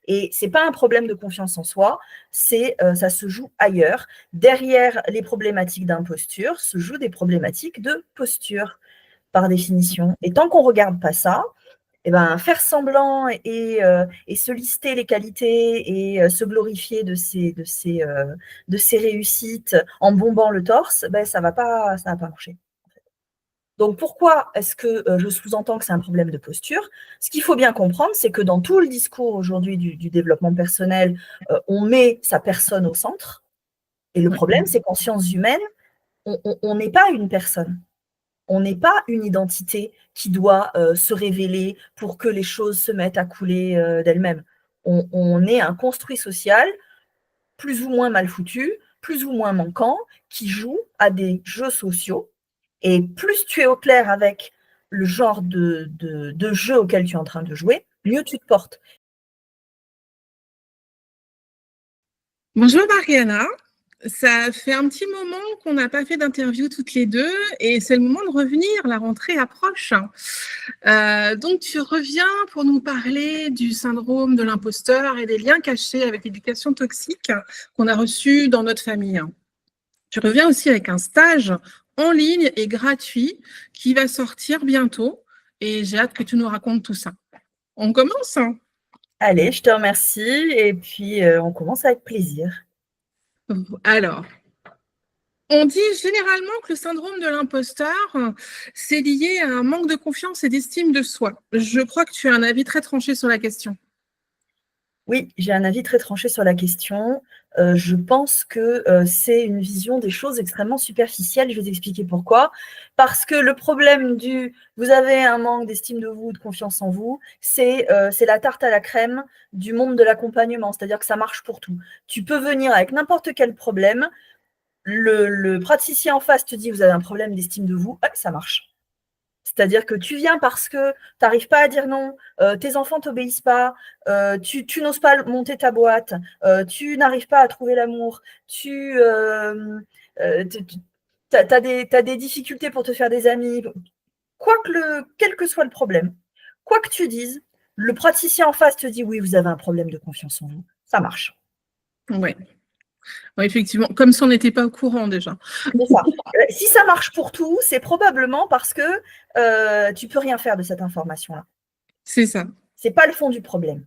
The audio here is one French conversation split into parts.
Et ce n'est pas un problème de confiance en soi, ça se joue ailleurs. Derrière les problématiques d'imposture se jouent des problématiques de posture, par définition. Et tant qu'on ne regarde pas ça, eh ben, faire semblant et se lister les qualités et se glorifier de ses réussites en bombant le torse, ben, ça va pas marcher. Donc, pourquoi est-ce que je sous-entends que c'est un problème de posture? Ce qu'il faut bien comprendre, c'est que dans tout le discours aujourd'hui du développement personnel, on met sa personne au centre. Et le problème, c'est qu'en sciences humaines, on n'est pas une personne. On n'est pas une identité qui doit se révéler pour que les choses se mettent à couler d'elles-mêmes. On est un construit social plus ou moins mal foutu, plus ou moins manquant, qui joue à des jeux sociaux. Et plus tu es au clair avec le genre de jeu auquel tu es en train de jouer, mieux tu te portes. Bonjour Mariana, ça fait un petit moment qu'on n'a pas fait d'interview toutes les deux et c'est le moment de revenir, la rentrée approche. Donc tu reviens pour nous parler du syndrome de l'imposteur et des liens cachés avec l'éducation toxique qu'on a reçu dans notre famille. Tu reviens aussi avec un stage en ligne et gratuit qui va sortir bientôt et j'ai hâte que tu nous racontes tout ça. On commence? Allez, je te remercie et puis on commence avec plaisir. Alors, on dit généralement que le syndrome de l'imposteur, c'est lié à un manque de confiance et d'estime de soi. Je crois que tu as un avis très tranché sur la question. Oui, j'ai un avis très tranché sur la question. Je pense que c'est une vision des choses extrêmement superficielle. Je vais t'expliquer pourquoi. Parce que le problème vous avez un manque d'estime de vous, de confiance en vous, c'est la tarte à la crème du monde de l'accompagnement. C'est-à-dire que ça marche pour tout. Tu peux venir avec n'importe quel problème. Le praticien en face te dit vous avez un problème d'estime de vous, ça marche. C'est-à-dire que tu viens parce que tu n'arrives pas à dire non, tes enfants ne t'obéissent pas, tu n'oses pas monter ta boîte, tu n'arrives pas à trouver l'amour, tu as des difficultés pour te faire des amis, quel que soit le problème, quoi que tu dises, le praticien en face te dit oui, vous avez un problème de confiance en vous, ça marche. Oui, effectivement, comme si on n'était pas au courant déjà. C'est ça. Si ça marche pour tout, c'est probablement parce que tu ne peux rien faire de cette information-là. C'est ça. Ce n'est pas le fond du problème.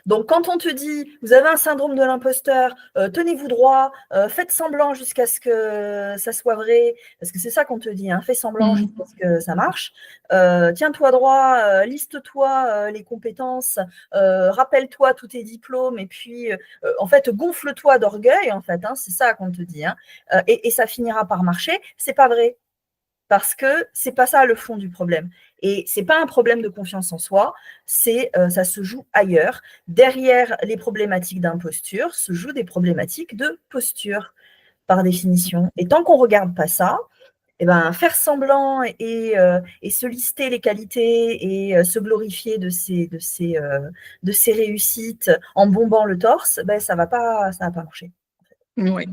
Donc, quand on te dit, vous avez un syndrome de l'imposteur, tenez-vous droit, faites semblant jusqu'à ce que ça soit vrai, parce que c'est ça qu'on te dit, hein, fais semblant jusqu'à ce que ça marche, tiens-toi droit, liste-toi les compétences, rappelle-toi tous tes diplômes, et puis, en fait, gonfle-toi d'orgueil, en fait, hein, c'est ça qu'on te dit, hein, et ça finira par marcher, c'est pas vrai. Parce que c'est pas ça le fond du problème. Et c'est pas un problème de confiance en soi, ça se joue ailleurs. Derrière les problématiques d'imposture se jouent des problématiques de posture, par définition. Et tant qu'on regarde pas ça, eh ben, faire semblant et se lister les qualités et se glorifier de ses réussites en bombant le torse, ben, ça va pas marcher. Oui.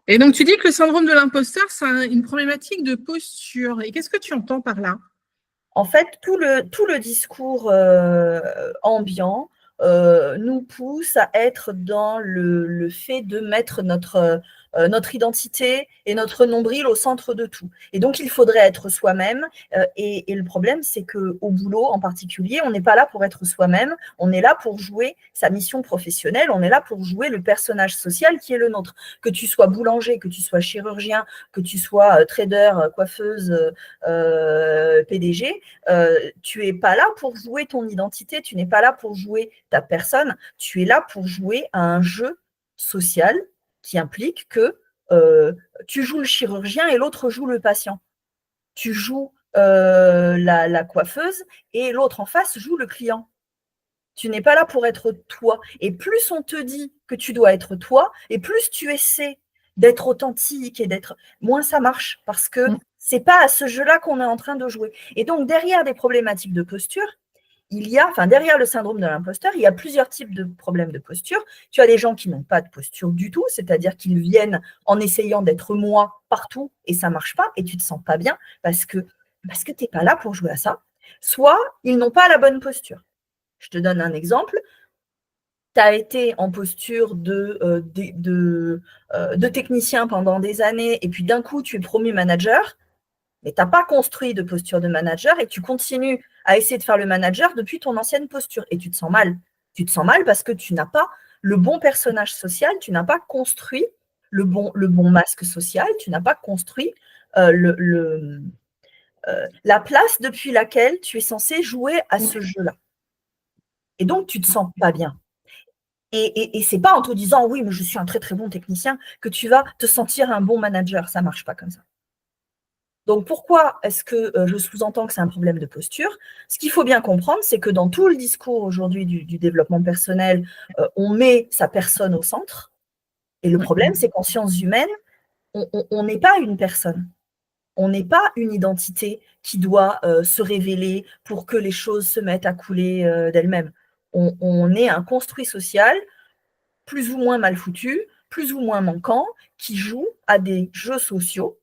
Et donc, tu dis que le syndrome de l'imposteur, c'est une problématique de posture. Et qu'est-ce que tu entends par là? En fait, tout le discours ambiant nous pousse à être dans le fait de mettre notre identité et notre nombril au centre de tout. Et donc, il faudrait être soi-même. Et le problème, c'est qu'au boulot en particulier, on n'est pas là pour être soi-même. On est là pour jouer sa mission professionnelle. On est là pour jouer le personnage social qui est le nôtre. Que tu sois boulanger, que tu sois chirurgien, que tu sois trader, coiffeuse, PDG, tu n'es pas là pour jouer ton identité. Tu n'es pas là pour jouer ta personne. Tu es là pour jouer à un jeu social qui implique que tu joues le chirurgien et l'autre joue le patient. Tu joues la coiffeuse et l'autre en face joue le client. Tu n'es pas là pour être toi. Et plus on te dit que tu dois être toi, et plus tu essaies d'être authentique et moins ça marche parce que c'est pas à ce jeu-là qu'on est en train de jouer. Et donc, derrière des problématiques de posture, derrière le syndrome de l'imposteur, il y a plusieurs types de problèmes de posture. Tu as des gens qui n'ont pas de posture du tout, c'est-à-dire qu'ils viennent en essayant d'être moi partout et ça ne marche pas et tu ne te sens pas bien parce que tu n'es pas là pour jouer à ça. Soit ils n'ont pas la bonne posture. Je te donne un exemple. Tu as été en posture de technicien pendant des années et puis d'un coup, tu es promu manager, mais tu n'as pas construit de posture de manager et tu continues à essayer de faire le manager depuis ton ancienne posture et tu te sens mal. Tu te sens mal parce que tu n'as pas le bon personnage social, tu n'as pas construit le bon masque social, tu n'as pas construit la place depuis laquelle tu es censé jouer à ce jeu-là. Et donc, tu ne te sens pas bien. Et ce n'est pas en te disant « oui, mais je suis un très très bon technicien » que tu vas te sentir un bon manager. Ça ne marche pas comme ça. Donc, pourquoi est-ce que je sous-entends que c'est un problème de posture? Ce qu'il faut bien comprendre, c'est que dans tout le discours aujourd'hui du développement personnel, on met sa personne au centre. Et le problème, c'est qu'en sciences humaines, on n'est pas une personne. On n'est pas une identité qui doit se révéler pour que les choses se mettent à couler d'elles-mêmes. On est un construit social plus ou moins mal foutu, plus ou moins manquant, qui joue à des jeux sociaux.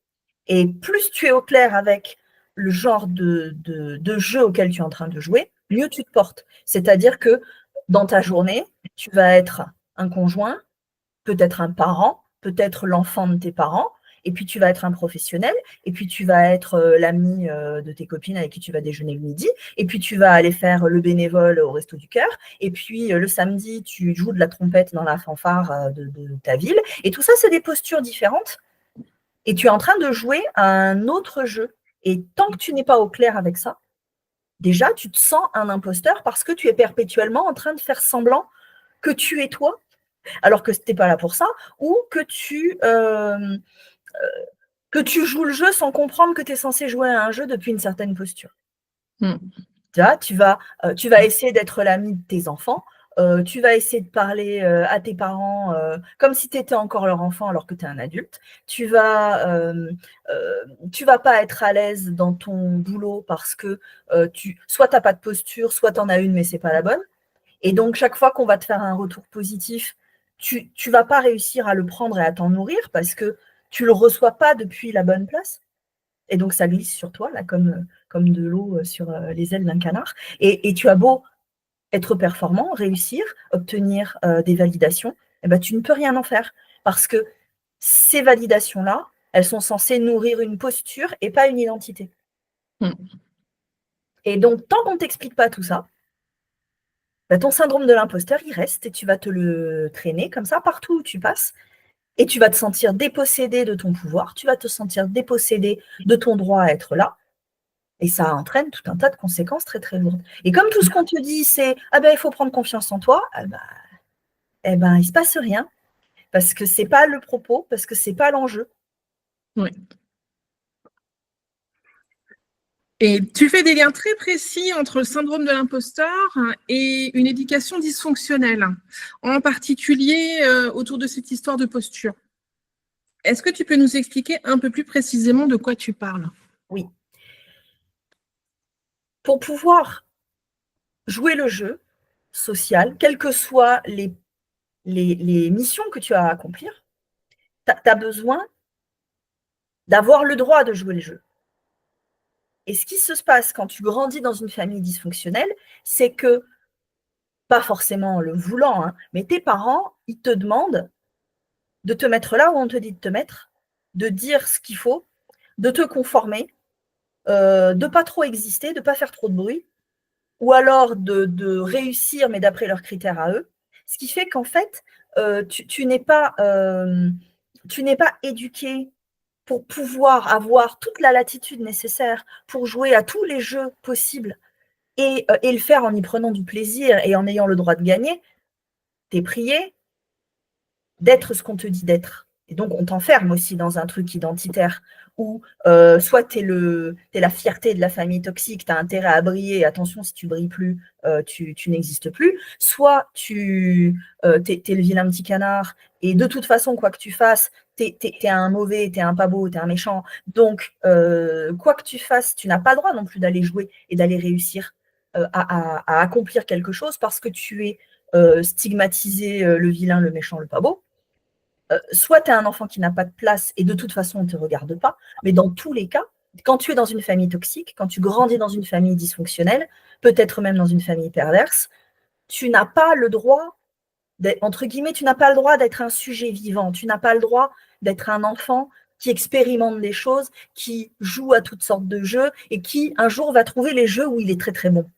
Et plus tu es au clair avec le genre de jeu auquel tu es en train de jouer, mieux tu te portes. C'est-à-dire que dans ta journée, tu vas être un conjoint, peut-être un parent, peut-être l'enfant de tes parents, et puis tu vas être un professionnel, et puis tu vas être l'ami de tes copines avec qui tu vas déjeuner le midi, et puis tu vas aller faire le bénévole au Resto du Cœur, et puis le samedi, tu joues de la trompette dans la fanfare de ta ville, et tout ça, c'est des postures différentes, et tu es en train de jouer à un autre jeu. Et tant que tu n'es pas au clair avec ça, déjà, tu te sens un imposteur parce que tu es perpétuellement en train de faire semblant que tu es toi, alors que tu n'es pas là pour ça, ou que tu joues le jeu sans comprendre que tu es censé jouer à un jeu depuis une certaine posture. Tu vas essayer d'être l'ami de tes enfants, tu vas essayer de parler à tes parents comme si tu étais encore leur enfant alors que tu es un adulte. Tu vas pas être à l'aise dans ton boulot parce que soit tu n'as pas de posture, soit tu en as une mais ce n'est pas la bonne. Et donc, chaque fois qu'on va te faire un retour positif, tu ne vas pas réussir à le prendre et à t'en nourrir parce que tu ne le reçois pas depuis la bonne place. Et donc, ça glisse sur toi, là, comme de l'eau sur les ailes d'un canard. Et tu as beau être performant, réussir, obtenir des validations, eh ben, tu ne peux rien en faire. Parce que ces validations-là, elles sont censées nourrir une posture et pas une identité. Et donc, tant qu'on ne t'explique pas tout ça, ton syndrome de l'imposteur, il reste et tu vas te le traîner comme ça partout où tu passes. Et tu vas te sentir dépossédé de ton pouvoir, tu vas te sentir dépossédé de ton droit à être là. Et ça entraîne tout un tas de conséquences très, très lourdes. Et comme tout ce qu'on te dit, c'est « Ah ben, il faut prendre confiance en toi », il ne se passe rien. Parce que ce n'est pas le propos, parce que ce n'est pas l'enjeu. Oui. Et tu fais des liens très précis entre le syndrome de l'imposteur et une éducation dysfonctionnelle, en particulier autour de cette histoire de posture. Est-ce que tu peux nous expliquer un peu plus précisément de quoi tu parles? Oui. Pour pouvoir jouer le jeu social, quelles que soient les missions que tu as à accomplir, tu as besoin d'avoir le droit de jouer le jeu. Et ce qui se passe quand tu grandis dans une famille dysfonctionnelle, c'est que, pas forcément le voulant, hein, mais tes parents, ils te demandent de te mettre là où on te dit de te mettre, de dire ce qu'il faut, de te conformer, de ne pas trop exister, de ne pas faire trop de bruit, ou alors de réussir, mais d'après leurs critères à eux. Ce qui fait qu'en fait, tu n'es pas éduqué pour pouvoir avoir toute la latitude nécessaire pour jouer à tous les jeux possibles et le faire en y prenant du plaisir et en ayant le droit de gagner. Tu es prié d'être ce qu'on te dit d'être. Et donc, on t'enferme aussi dans un truc identitaire où soit tu es la fierté de la famille toxique, tu as intérêt à briller, attention, si tu ne brilles plus, tu n'existes plus, soit tu es le vilain petit canard, et de toute façon, quoi que tu fasses, tu es un mauvais, tu es un pas beau, tu es un méchant, donc quoi que tu fasses, tu n'as pas le droit non plus d'aller jouer et d'aller réussir à accomplir quelque chose parce que tu es stigmatisé, le vilain, le méchant, le pas beau. Soit tu es un enfant qui n'a pas de place et de toute façon, on ne te regarde pas. Mais dans tous les cas, quand tu es dans une famille toxique, quand tu grandis dans une famille dysfonctionnelle, peut-être même dans une famille perverse, tu n'as pas le droit, entre guillemets, tu n'as pas le droit d'être un sujet vivant, tu n'as pas le droit d'être un enfant qui expérimente des choses, qui joue à toutes sortes de jeux et qui, un jour, va trouver les jeux où il est très, très bon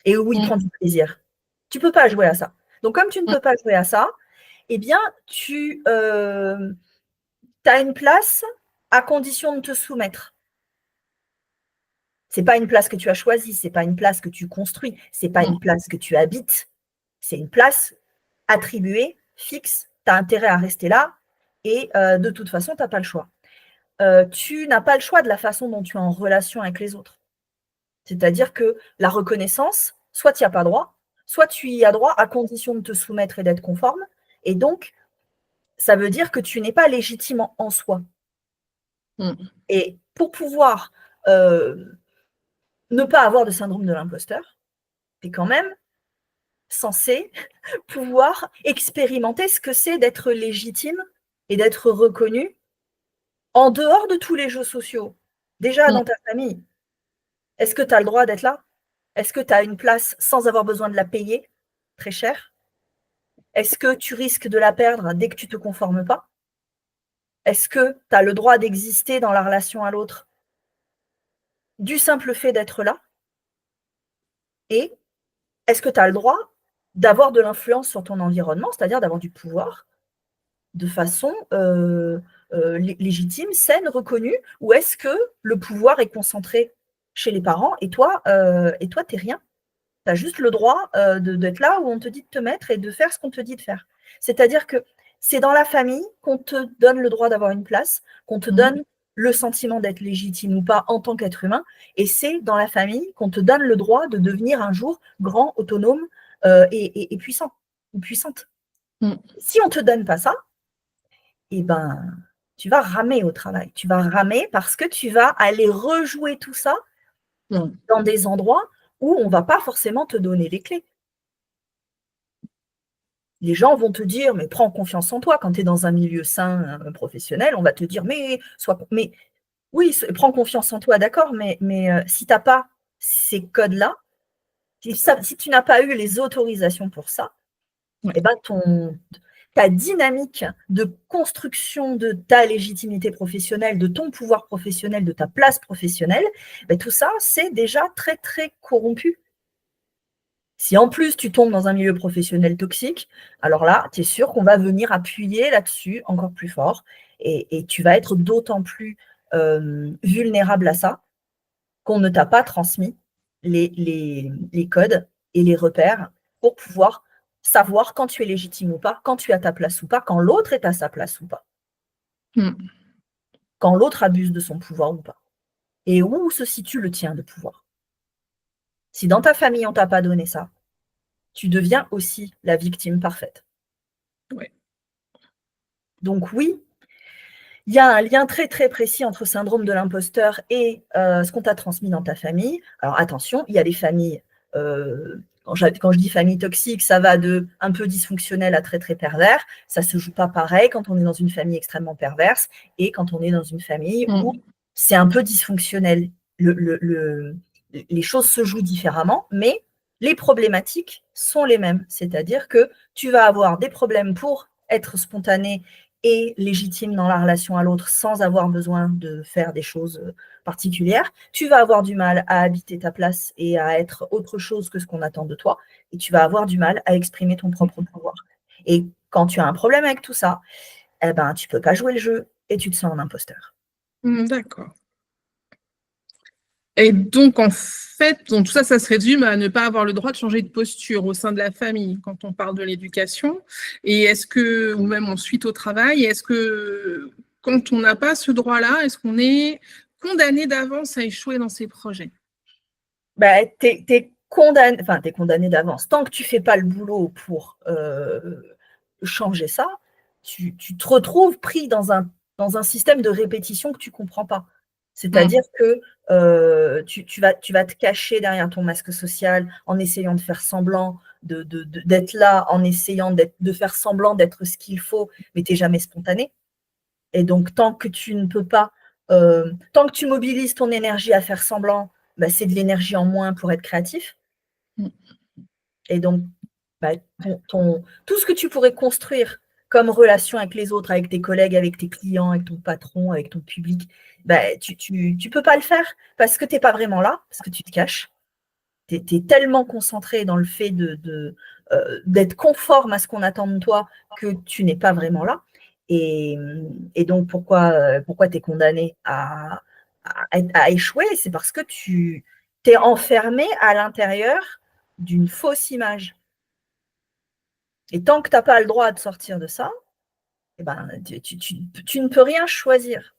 et où il prend du plaisir. Tu ne peux pas jouer à ça. Donc, comme tu ne peux pas jouer à ça, eh bien, tu as une place à condition de te soumettre. Ce n'est pas une place que tu as choisie, ce n'est pas une place que tu construis, ce n'est pas une place que tu habites. C'est une place attribuée, fixe, tu as intérêt à rester là et de toute façon, tu n'as pas le choix. Tu n'as pas le choix de la façon dont tu es en relation avec les autres. C'est-à-dire que la reconnaissance, soit tu n'y as pas droit, soit tu y as droit à condition de te soumettre et d'être conforme. Et donc, ça veut dire que tu n'es pas légitime en soi. Et pour pouvoir ne pas avoir de syndrome de l'imposteur, tu es quand même censé pouvoir expérimenter ce que c'est d'être légitime et d'être reconnu en dehors de tous les jeux sociaux. Déjà dans ta famille, est-ce que tu as le droit d'être là? Est-ce que tu as une place sans avoir besoin de la payer très cher? Est-ce que tu risques de la perdre dès que tu ne te conformes pas? Est-ce que tu as le droit d'exister dans la relation à l'autre du simple fait d'être là? Et est-ce que tu as le droit d'avoir de l'influence sur ton environnement, c'est-à-dire d'avoir du pouvoir de façon légitime, saine, reconnue, ou est-ce que le pouvoir est concentré chez les parents et toi, t'es rien? Tu as juste le droit d'être là où on te dit de te mettre et de faire ce qu'on te dit de faire. C'est-à-dire que c'est dans la famille qu'on te donne le droit d'avoir une place, qu'on te donne le sentiment d'être légitime ou pas en tant qu'être humain, et c'est dans la famille qu'on te donne le droit de devenir un jour grand, autonome et puissant ou puissante. Si on ne te donne pas ça, eh ben, tu vas ramer au travail. Tu vas ramer parce que tu vas aller rejouer tout ça dans des endroits où on ne va pas forcément te donner les clés. Les gens vont te dire, mais prends confiance en toi. Quand tu es dans un milieu sain, professionnel, on va te dire, mais oui, prends confiance en toi, d'accord, mais si tu n'as pas ces codes-là, si tu n'as pas eu les autorisations pour ça, eh ben ta dynamique de construction de ta légitimité professionnelle, de ton pouvoir professionnel, de ta place professionnelle, ben tout ça, c'est déjà très, très corrompu. Si en plus tu tombes dans un milieu professionnel toxique, alors là, tu es sûr qu'on va venir appuyer là-dessus encore plus fort et tu vas être d'autant plus vulnérable à ça qu'on ne t'a pas transmis les codes et les repères pour pouvoir savoir quand tu es légitime ou pas, quand tu as ta place ou pas, quand l'autre est à sa place ou pas, quand l'autre abuse de son pouvoir ou pas, et où se situe le tien de pouvoir. Si dans ta famille, on ne t'a pas donné ça, tu deviens aussi la victime parfaite. Ouais. Donc oui, il y a un lien très très précis entre syndrome de l'imposteur et ce qu'on t'a transmis dans ta famille. Alors attention, il y a des familles, quand je dis famille toxique, ça va de un peu dysfonctionnel à très très pervers. Ça ne se joue pas pareil quand on est dans une famille extrêmement perverse et quand on est dans une famille où c'est un peu dysfonctionnel. Les choses se jouent différemment, mais les problématiques sont les mêmes. C'est-à-dire que tu vas avoir des problèmes pour être spontané et légitime dans la relation à l'autre sans avoir besoin de faire des choses particulières. Tu vas avoir du mal à habiter ta place et à être autre chose que ce qu'on attend de toi. Et tu vas avoir du mal à exprimer ton propre pouvoir. Et quand tu as un problème avec tout ça, eh ben, tu ne peux pas jouer le jeu et tu te sens un imposteur. D'accord. Et donc, en fait, donc, tout ça, ça se résume à ne pas avoir le droit de changer de posture au sein de la famille quand on parle de l'éducation. Et est-ce que, ou même ensuite au travail, est-ce que quand on n'a pas ce droit-là, est-ce qu'on est condamné d'avance à échouer dans ses projets? Bah, t'es condamné d'avance. Tant que tu ne fais pas le boulot pour changer ça, tu te retrouves pris dans un système de répétition que tu ne comprends pas. C'est-à-dire que tu vas te cacher derrière ton masque social en essayant de faire semblant d'être là, en essayant de faire semblant d'être ce qu'il faut, mais tu n'es jamais spontané. Et donc, tant que tu ne peux pas, tant que tu mobilises ton énergie à faire semblant, bah, c'est de l'énergie en moins pour être créatif. Et donc, bah, tout ce que tu pourrais construire comme relation avec les autres, avec tes collègues, avec tes clients, avec ton patron, avec ton public, bah, tu peux pas le faire parce que tu n'es pas vraiment là, parce que tu te caches. Tu es tellement concentré dans le fait d'être conforme à ce qu'on attend de toi que tu n'es pas vraiment là. Et, et donc, pourquoi tu es condamné à échouer? C'est parce que tu t'es enfermé à l'intérieur d'une fausse image. Et tant que tu n'as pas le droit de sortir de ça, eh ben, tu ne peux rien choisir.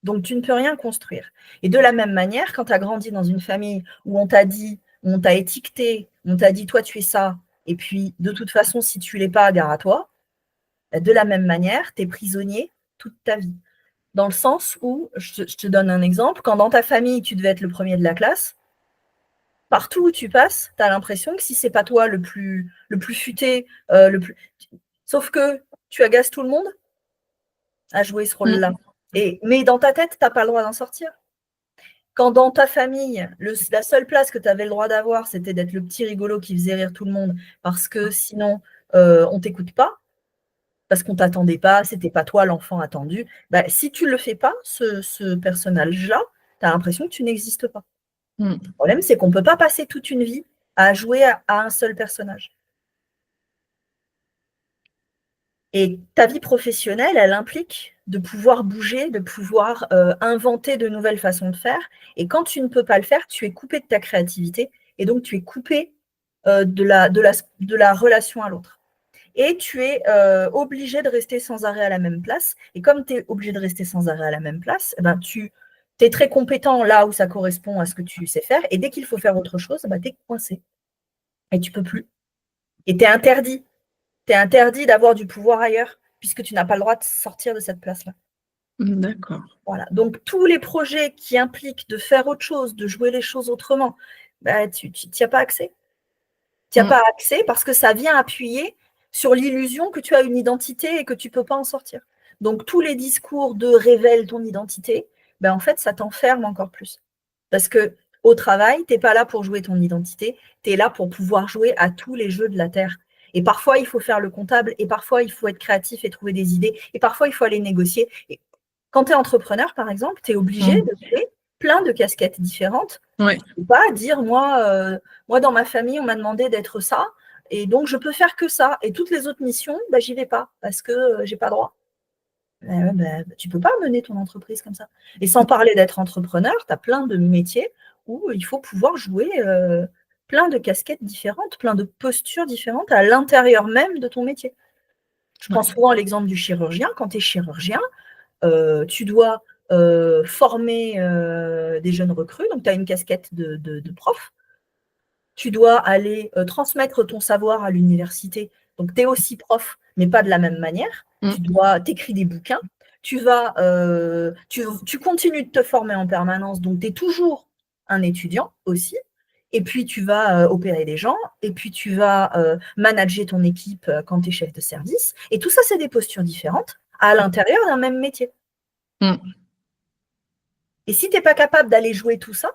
Donc, tu ne peux rien construire. Et de la même manière, quand tu as grandi dans une famille où on t'a dit, où on t'a étiqueté, où on t'a dit, toi, tu es ça, et puis, de toute façon, si tu ne l'es pas, gare à toi, de la même manière, tu es prisonnier toute ta vie. Dans le sens où, je te donne un exemple, quand dans ta famille, tu devais être le premier de la classe, partout où tu passes, tu as l'impression que si c'est pas toi le plus futé, sauf que tu agaces tout le monde à jouer ce rôle-là. Mais dans ta tête, tu n'as pas le droit d'en sortir. Quand dans ta famille, la seule place que tu avais le droit d'avoir, c'était d'être le petit rigolo qui faisait rire tout le monde, parce que sinon, on ne t'écoute pas, parce qu'on ne t'attendait pas, c'était pas toi l'enfant attendu. Bah, si tu ne le fais pas, ce personnage-là, tu as l'impression que tu n'existes pas. Le problème, c'est qu'on ne peut pas passer toute une vie à jouer à un seul personnage. Et ta vie professionnelle, elle implique de pouvoir bouger, de pouvoir inventer de nouvelles façons de faire. Et quand tu ne peux pas le faire, tu es coupé de ta créativité et donc tu es coupé de la relation à l'autre. Et tu es obligé de rester sans arrêt à la même place. Et comme tu es obligé de rester sans arrêt à la même place, eh ben, tu es très compétent là où ça correspond à ce que tu sais faire. Et dès qu'il faut faire autre chose, ben, tu es coincé. Et tu ne peux plus. Et tu es interdit. Tu es interdit d'avoir du pouvoir ailleurs, puisque tu n'as pas le droit de sortir de cette place-là. D'accord. Voilà. Donc, tous les projets qui impliquent de faire autre chose, de jouer les choses autrement, bah, tu n'y as pas accès. Tu n'y as pas accès parce que ça vient appuyer sur l'illusion que tu as une identité et que tu ne peux pas en sortir. Donc, tous les discours de révèle ton identité, ben, en fait, ça t'enferme encore plus. Parce que au travail, tu n'es pas là pour jouer ton identité, tu es là pour pouvoir jouer à tous les jeux de la Terre. Et parfois, il faut faire le comptable, et parfois, il faut être créatif et trouver des idées, et parfois, il faut aller négocier. Et quand tu es entrepreneur, par exemple, tu es obligé de jouer plein de casquettes différentes. Ouais. Tu ne peux pas dire, moi, dans ma famille, on m'a demandé d'être ça, et donc je peux faire que ça. Et toutes les autres missions, bah, j'y vais pas, parce que j'ai pas droit. Tu ne peux pas mener ton entreprise comme ça. Et sans parler d'être entrepreneur, tu as plein de métiers où il faut pouvoir jouer plein de casquettes différentes, plein de postures différentes à l'intérieur même de ton métier. Je prends souvent l'exemple du chirurgien. Quand tu es chirurgien, tu dois former des jeunes recrues, donc tu as une casquette de prof. Tu dois aller transmettre ton savoir à l'université, donc tu es aussi prof, mais pas de la même manière. Tu dois t'écrire des bouquins, tu continues de te former en permanence, donc tu es toujours un étudiant aussi. Et puis, tu vas opérer des gens, et puis tu vas manager ton équipe quand tu es chef de service. Et tout ça, c'est des postures différentes à l'intérieur d'un même métier. Et si tu n'es pas capable d'aller jouer tout ça,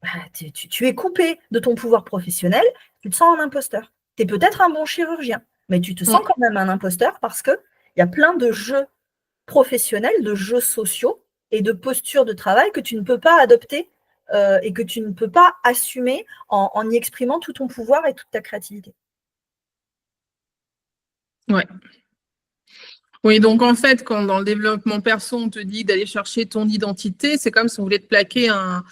bah, tu es coupé de ton pouvoir professionnel, tu te sens un imposteur. Tu es peut-être un bon chirurgien, mais tu te sens quand même un imposteur parce qu'il y a plein de jeux professionnels, de jeux sociaux et de postures de travail que tu ne peux pas adopter et que tu ne peux pas assumer en y exprimant tout ton pouvoir et toute ta créativité. Ouais. Oui, donc en fait, quand dans le développement perso, on te dit d'aller chercher ton identité, c'est comme si on voulait te plaquer un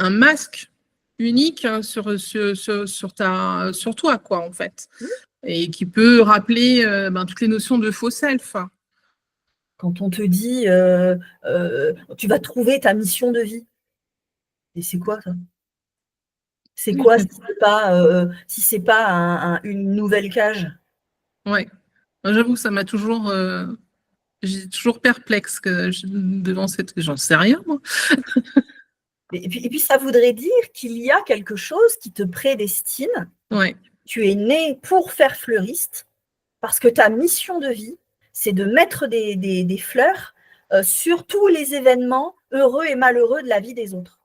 masque unique sur toi, quoi, en fait. Et qui peut rappeler toutes les notions de faux self. Quand on te dit tu vas trouver ta mission de vie. Et c'est quoi ça? C'est quoi si c'est pas une nouvelle cage? Ouais. J'avoue, ça m'a toujours, j'ai toujours perplexe devant cette. J'en sais rien, moi. Et puis, ça voudrait dire qu'il y a quelque chose qui te prédestine. Ouais. Tu es né pour faire fleuriste parce que ta mission de vie, c'est de mettre des fleurs sur tous les événements heureux et malheureux de la vie des autres.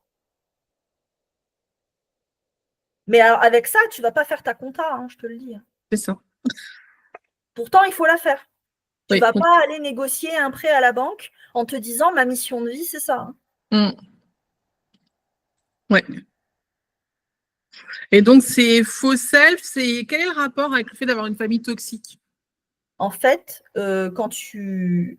Mais alors, avec ça, tu ne vas pas faire ta compta, hein, je te le dis. C'est ça. Pourtant, il faut la faire. Tu ne Oui. vas pas aller négocier un prêt à la banque en te disant ma mission de vie, c'est ça. Ouais. Et donc, c'est faux self, quel est le rapport avec le fait d'avoir une famille toxique? En fait, quand tu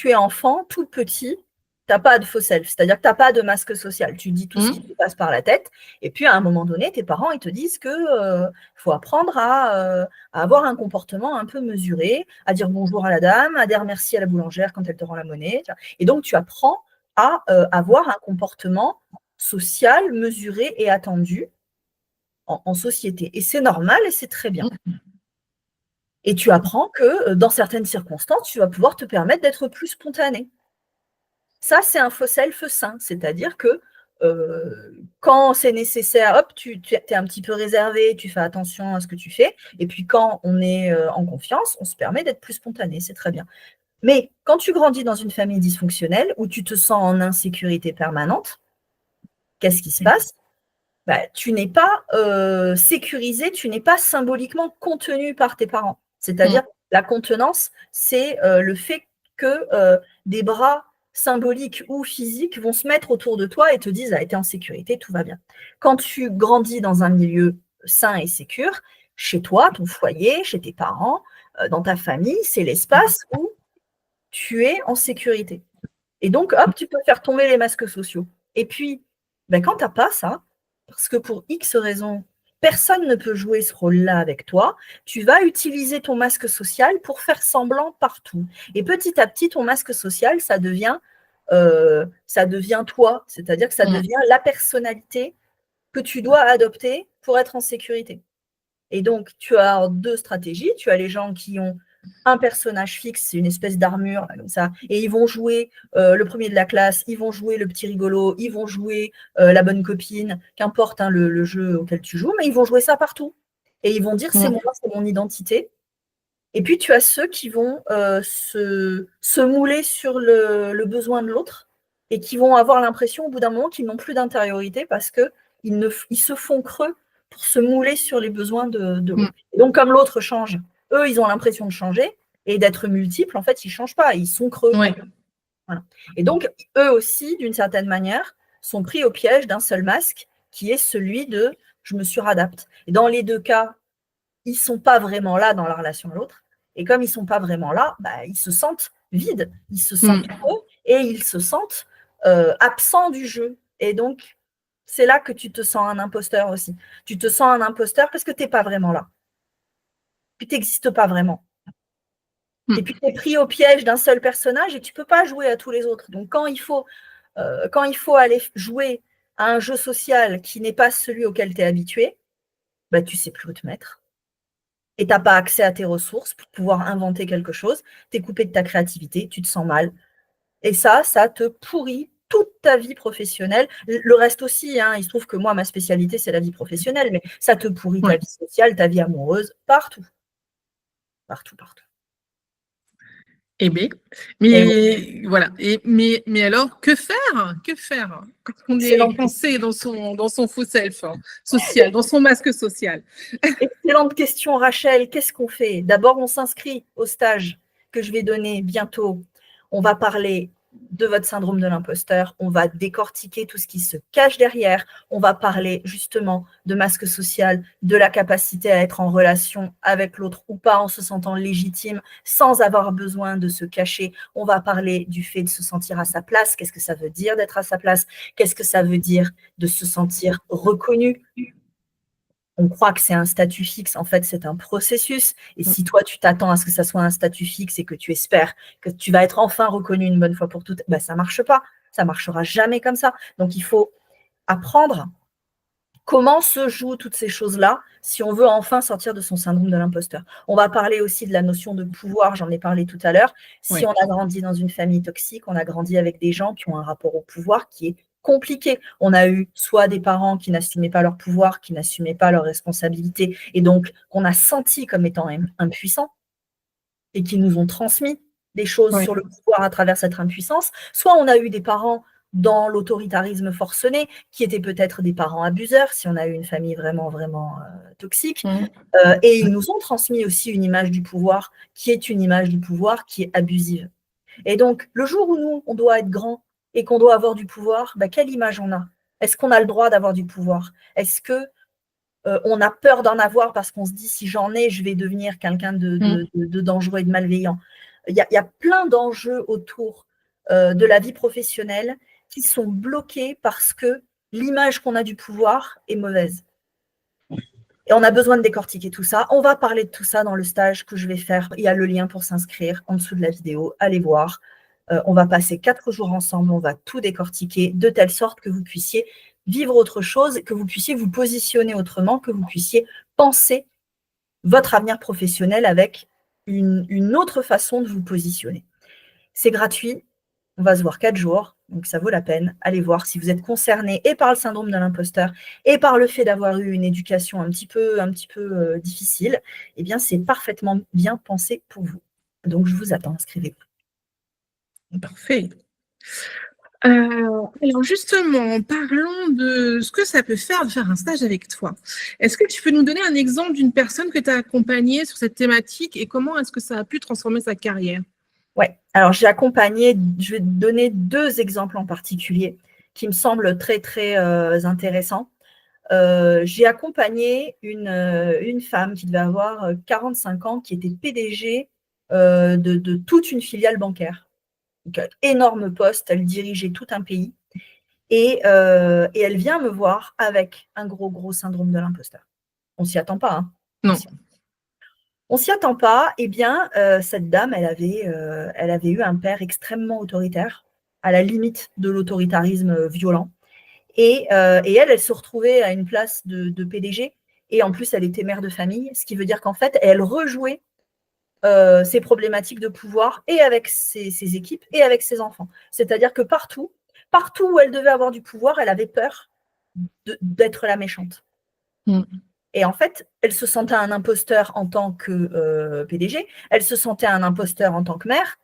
es enfant, tout petit, tu n'as pas de faux self, c'est-à-dire que tu n'as pas de masque social. Tu dis tout ce qui te passe par la tête, et puis à un moment donné, tes parents ils te disent qu'il faut apprendre à avoir un comportement un peu mesuré, à dire bonjour à la dame, à dire merci à la boulangère quand elle te rend la monnaie. Et donc, tu apprends à avoir un comportement social, mesuré et attendu en société. Et c'est normal et c'est très bien. Et tu apprends que dans certaines circonstances, tu vas pouvoir te permettre d'être plus spontané. Ça, c'est un faux self sain, c'est-à-dire que quand c'est nécessaire, hop, tu es un petit peu réservé, tu fais attention à ce que tu fais, et puis quand on est en confiance, on se permet d'être plus spontané, c'est très bien. Mais quand tu grandis dans une famille dysfonctionnelle, où tu te sens en insécurité permanente, qu'est-ce qui se passe? Tu n'es pas sécurisé, tu n'es pas symboliquement contenu par tes parents. C'est-à-dire, la contenance, c'est le fait que des bras symboliques ou physiques vont se mettre autour de toi et te disent, tu es en sécurité, tout va bien. Quand tu grandis dans un milieu sain et sécure, chez toi, ton foyer, chez tes parents, dans ta famille, c'est l'espace où tu es en sécurité. Et donc, hop, tu peux faire tomber les masques sociaux. Et puis, quand tu n'as pas ça, parce que pour X raisons, personne ne peut jouer ce rôle-là avec toi, tu vas utiliser ton masque social pour faire semblant partout. Et petit à petit, ton masque social, ça devient toi, c'est-à-dire que ça devient la personnalité que tu dois adopter pour être en sécurité. Et donc, tu as deux stratégies. Tu as les gens qui ont un personnage fixe, c'est une espèce d'armure, comme ça, et ils vont jouer le premier de la classe, ils vont jouer le petit rigolo, ils vont jouer la bonne copine, qu'importe le jeu auquel tu joues, mais ils vont jouer ça partout. Et ils vont dire, c'est moi, c'est mon identité. Et puis, tu as ceux qui vont se mouler sur le besoin de l'autre et qui vont avoir l'impression, au bout d'un moment, qu'ils n'ont plus d'intériorité parce qu'ils se font creux pour se mouler sur les besoins de l'autre. Et donc, comme l'autre change, eux, ils ont l'impression de changer et d'être multiples. En fait, ils ne changent pas, ils sont creux. Ouais. Voilà. Et donc, eux aussi, d'une certaine manière, sont pris au piège d'un seul masque qui est celui de « je me suradapte ». Et dans les deux cas, ils ne sont pas vraiment là dans la relation à l'autre. Et comme ils ne sont pas vraiment là, ils se sentent vides, ils se sentent creux et ils se sentent absents du jeu. Et donc, c'est là que tu te sens un imposteur aussi. Tu te sens un imposteur parce que tu n'es pas vraiment là. Puis tu n'existes pas vraiment. Et puis tu es pris au piège d'un seul personnage et tu ne peux pas jouer à tous les autres. Donc quand il faut aller jouer à un jeu social qui n'est pas celui auquel tu es habitué, tu ne sais plus où te mettre. Et tu n'as pas accès à tes ressources pour pouvoir inventer quelque chose, tu es coupé de ta créativité, tu te sens mal. Et ça te pourrit toute ta vie professionnelle. Le reste aussi, il se trouve que moi, ma spécialité, c'est la vie professionnelle, mais ça te pourrit ta vie sociale, ta vie amoureuse, partout. Partout, partout. Eh bien, mais voilà. Mais alors, que faire? Que faire quand on est coincé dans son faux self social, dans son masque social? Excellente question, Rachel. Qu'est-ce qu'on fait? D'abord, on s'inscrit au stage que je vais donner bientôt. On va parler de votre syndrome de l'imposteur. On va décortiquer tout ce qui se cache derrière. On va parler justement de masque social, de la capacité à être en relation avec l'autre ou pas en se sentant légitime sans avoir besoin de se cacher. On va parler du fait de se sentir à sa place. Qu'est-ce que ça veut dire d'être à sa place? Qu'est-ce que ça veut dire de se sentir reconnu? On croit que c'est un statut fixe, en fait, c'est un processus. Et si toi, tu t'attends à ce que ça soit un statut fixe et que tu espères que tu vas être enfin reconnu une bonne fois pour toutes, ça ne marche pas. Ça ne marchera jamais comme ça. Donc, il faut apprendre comment se jouent toutes ces choses-là si on veut enfin sortir de son syndrome de l'imposteur. On va parler aussi de la notion de pouvoir, j'en ai parlé tout à l'heure. Si on a grandi dans une famille toxique, on a grandi avec des gens qui ont un rapport au pouvoir qui est compliqué. On a eu soit des parents qui n'assumaient pas leur pouvoir, qui n'assumaient pas leurs responsabilités, et donc qu'on a senti comme étant impuissants, et qui nous ont transmis des choses sur le pouvoir à travers cette impuissance. Soit on a eu des parents dans l'autoritarisme forcené, qui étaient peut-être des parents abuseurs, si on a eu une famille vraiment, vraiment toxique. Et ils nous ont transmis aussi une image du pouvoir, qui est une image du pouvoir qui est abusive. Et donc, le jour où nous, on doit être grand et qu'on doit avoir du pouvoir, quelle image on a? Est-ce qu'on a le droit d'avoir du pouvoir? Est-ce que on a peur d'en avoir parce qu'on se dit si j'en ai, je vais devenir quelqu'un de dangereux et de malveillant? Il y a plein d'enjeux autour de la vie professionnelle qui sont bloqués parce que l'image qu'on a du pouvoir est mauvaise. Et on a besoin de décortiquer tout ça. On va parler de tout ça dans le stage que je vais faire. Il y a le lien pour s'inscrire en dessous de la vidéo. Allez voir. On va passer 4 jours ensemble. On va tout décortiquer de telle sorte que vous puissiez vivre autre chose, que vous puissiez vous positionner autrement, que vous puissiez penser votre avenir professionnel avec une autre façon de vous positionner. C'est gratuit. On va se voir 4 jours, donc ça vaut la peine. Allez voir si vous êtes concerné et par le syndrome de l'imposteur et par le fait d'avoir eu une éducation un petit peu difficile. Eh bien, c'est parfaitement bien pensé pour vous. Donc, je vous attends, inscrivez-vous. Parfait. Alors justement, parlons de ce que ça peut faire de faire un stage avec toi. Est-ce que tu peux nous donner un exemple d'une personne que tu as accompagnée sur cette thématique et comment est-ce que ça a pu transformer sa carrière? Oui, alors j'ai accompagné, je vais te donner 2 exemples en particulier qui me semblent très, très intéressants. J'ai accompagné une femme qui devait avoir 45 ans, qui était PDG de toute une filiale bancaire. Donc, énorme poste, elle dirigeait tout un pays. Et elle vient me voir avec un gros syndrome de l'imposteur. On ne s'y attend pas. Hein. Non. On s'y attend pas. Eh bien, cette dame, elle avait eu un père extrêmement autoritaire, à la limite de l'autoritarisme violent. Et elle se retrouvait à une place de PDG. Et en plus, elle était mère de famille, ce qui veut dire qu'en fait, elle rejouait ses problématiques de pouvoir et avec ses équipes et avec ses enfants. C'est-à-dire que partout où elle devait avoir du pouvoir, elle avait peur d'être la méchante. Et en fait, elle se sentait un imposteur en tant que PDG, elle se sentait un imposteur en tant que mère,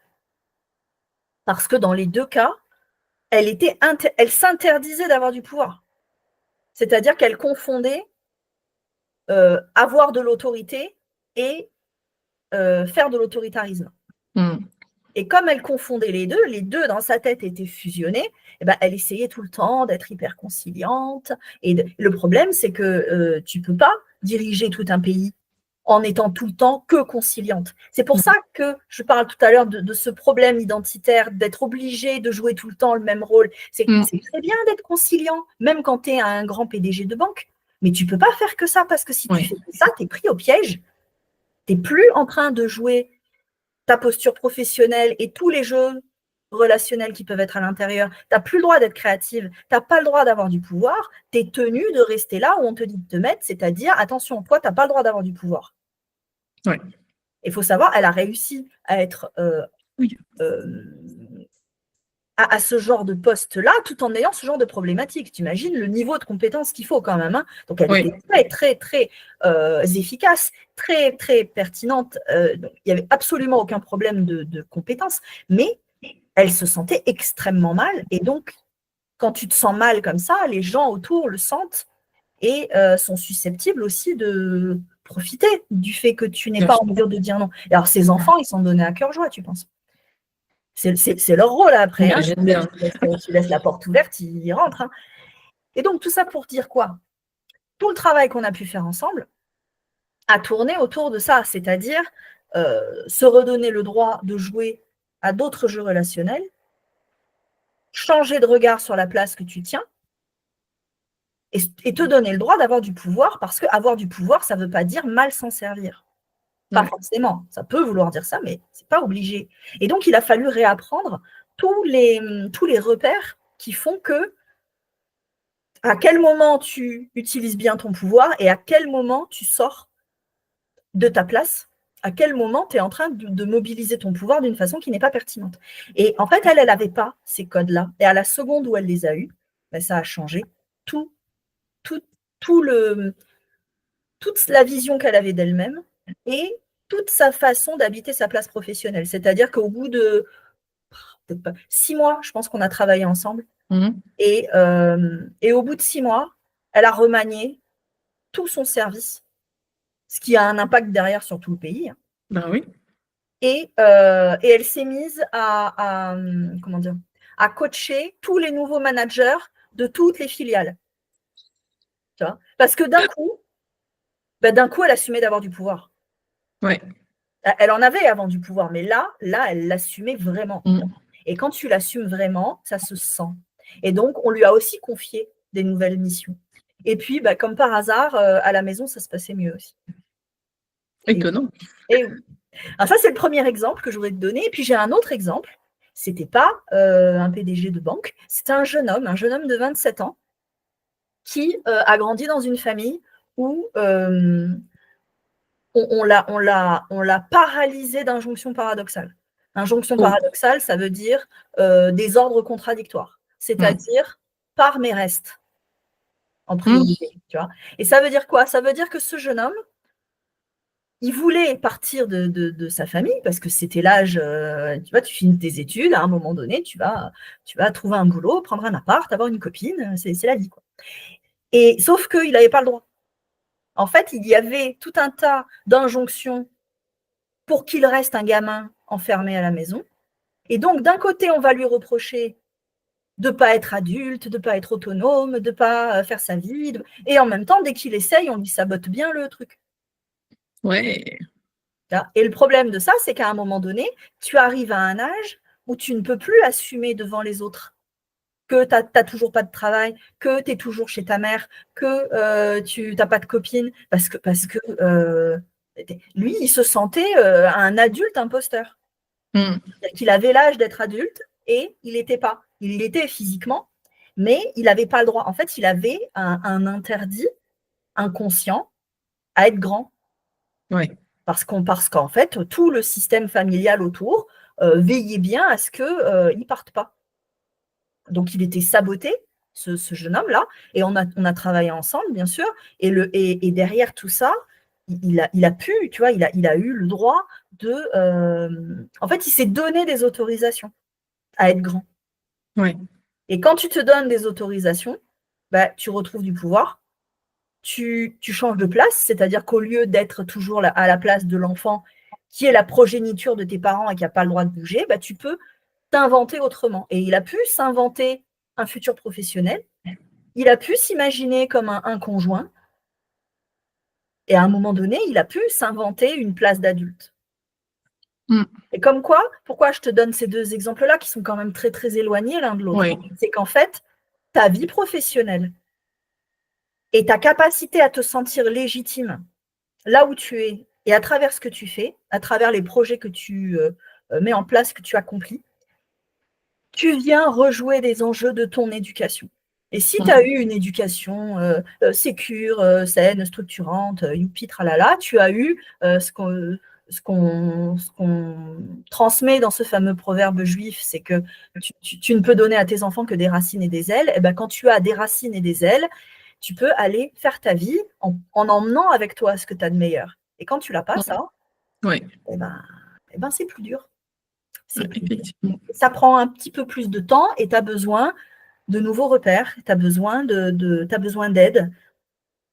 parce que dans les 2 cas, elle s'interdisait d'avoir du pouvoir. C'est-à-dire qu'elle confondait avoir de l'autorité et faire de l'autoritarisme. Et comme elle confondait les deux dans sa tête étaient fusionnés, elle essayait tout le temps d'être hyper conciliante. Et le problème, c'est que tu ne peux pas diriger tout un pays en étant tout le temps que conciliante. C'est pour ça que je parle tout à l'heure de ce problème identitaire, d'être obligé de jouer tout le temps le même rôle. C'est très bien d'être conciliant, même quand tu es un grand PDG de banque. Mais tu ne peux pas faire que ça, parce que si tu fais ça, tu es pris au piège. Tu n'es plus en train de jouer ta posture professionnelle et tous les jeux relationnels qui peuvent être à l'intérieur. Tu n'as plus le droit d'être créative, tu n'as pas le droit d'avoir du pouvoir, tu es tenu de rester là où on te dit de te mettre, c'est-à-dire, attention, toi, tu n'as pas le droit d'avoir du pouvoir. Il faut savoir, elle a réussi à être à ce genre de poste-là, tout en ayant ce genre de problématique. Tu imagines le niveau de compétence qu'il faut quand même. Hein. Donc, elle était très efficace, très pertinente. Donc, il n'y avait absolument aucun problème de compétence, mais elle se sentait extrêmement mal. Et donc, quand tu te sens mal comme ça, les gens autour le sentent et sont susceptibles aussi de profiter du fait que tu n'es pas en mesure de dire non. Et alors, ces enfants, ils sont donnés à cœur joie, tu penses? C'est leur rôle après. Hein. Tu laisses la porte ouverte, ils rentrent. Hein. Et donc, tout ça pour dire quoi? Tout le travail qu'on a pu faire ensemble a tourné autour de ça, c'est-à-dire se redonner le droit de jouer à d'autres jeux relationnels, changer de regard sur la place que tu tiens et te donner le droit d'avoir du pouvoir, parce qu'avoir du pouvoir, ça ne veut pas dire mal s'en servir. Pas forcément. Ça peut vouloir dire ça, mais ce n'est pas obligé. Et donc, il a fallu réapprendre tous les repères qui font que à quel moment tu utilises bien ton pouvoir et à quel moment tu sors de ta place, à quel moment tu es en train de mobiliser ton pouvoir d'une façon qui n'est pas pertinente. Et en fait, elle n'avait pas ces codes-là. Et à la seconde où elle les a eus, ça a changé toute la vision qu'elle avait d'elle-même et toute sa façon d'habiter sa place professionnelle. C'est-à-dire qu'au bout de peut-être pas, 6 mois, je pense qu'on a travaillé ensemble, Et au bout de 6 mois, elle a remanié tout son service, ce qui a un impact derrière sur tout le pays. Ben oui. Et elle s'est mise comment dire, à coacher tous les nouveaux managers de toutes les filiales. Tu vois, parce que d'un coup, elle assumait d'avoir du pouvoir. Ouais. Elle en avait avant du pouvoir, mais là, elle l'assumait vraiment. Et quand tu l'assumes vraiment, ça se sent. Et donc, on lui a aussi confié des nouvelles missions. Et puis, comme par hasard, à la maison, ça se passait mieux aussi. Étonnant. Et oui. Alors ça, c'est le premier exemple que je voudrais te donner. Et puis, j'ai un autre exemple. C'était pas un PDG de banque, c'était un jeune homme de 27 ans qui a grandi dans une famille où on l'a paralysé d'injonctions paradoxales. Injonction paradoxale, ça veut dire des ordres contradictoires, c'est-à-dire par mes restes en priorité. Tu vois. Et ça veut dire quoi? Ça veut dire que ce jeune homme, il voulait partir de sa famille parce que c'était l'âge, tu vois, tu finis tes études, à un moment donné, tu vas trouver un boulot, prendre un appart, avoir une copine, c'est la vie, quoi. Et sauf qu'il n'avait pas le droit. En fait, il y avait tout un tas d'injonctions pour qu'il reste un gamin enfermé à la maison. Et donc, d'un côté, on va lui reprocher de ne pas être adulte, de ne pas être autonome, de ne pas faire sa vie. Et en même temps, dès qu'il essaye, on lui sabote bien le truc. Ouais. Et le problème de ça, c'est qu'à un moment donné, tu arrives à un âge où tu ne peux plus assumer devant les autres que tu n'as toujours pas de travail, que tu es toujours chez ta mère, que tu n'as pas de copine, parce que lui, il se sentait un adulte imposteur. Qu'il avait l'âge d'être adulte et il n'était pas. Il l'était physiquement, mais il n'avait pas le droit. En fait, il avait un interdit inconscient à être grand. Ouais. Parce qu'en fait, tout le système familial autour veillait bien à ce qu'il ne parte pas. Donc, il était saboté, ce jeune homme-là, et on a travaillé ensemble, bien sûr, et derrière tout ça, il a pu, tu vois, il a eu le droit de... en fait, il s'est donné des autorisations à être grand. Ouais. Et quand tu te donnes des autorisations, tu retrouves du pouvoir, tu changes de place, c'est-à-dire qu'au lieu d'être toujours à la place de l'enfant qui est la progéniture de tes parents et qui n'a pas le droit de bouger, tu peux t'inventer autrement. Et il a pu s'inventer un futur professionnel, il a pu s'imaginer comme un conjoint, et à un moment donné, il a pu s'inventer une place d'adulte. Et comme quoi, pourquoi je te donne ces deux exemples-là qui sont quand même très, très éloignés l'un de l'autre, c'est qu'en fait, ta vie professionnelle et ta capacité à te sentir légitime là où tu es et à travers ce que tu fais, à travers les projets que tu mets en place, que tu accomplis, tu viens rejouer des enjeux de ton éducation. Et si tu as eu une éducation sécure, saine, structurante, youpi, tralala, tu as eu ce qu'on transmet dans ce fameux proverbe juif, c'est que tu ne peux donner à tes enfants que des racines et des ailes. Et quand tu as des racines et des ailes, tu peux aller faire ta vie en emmenant avec toi ce que tu as de meilleur. Et quand tu l'as pas, ça, c'est plus dur. Ça prend un petit peu plus de temps et tu as besoin de nouveaux repères, tu as besoin d'aide,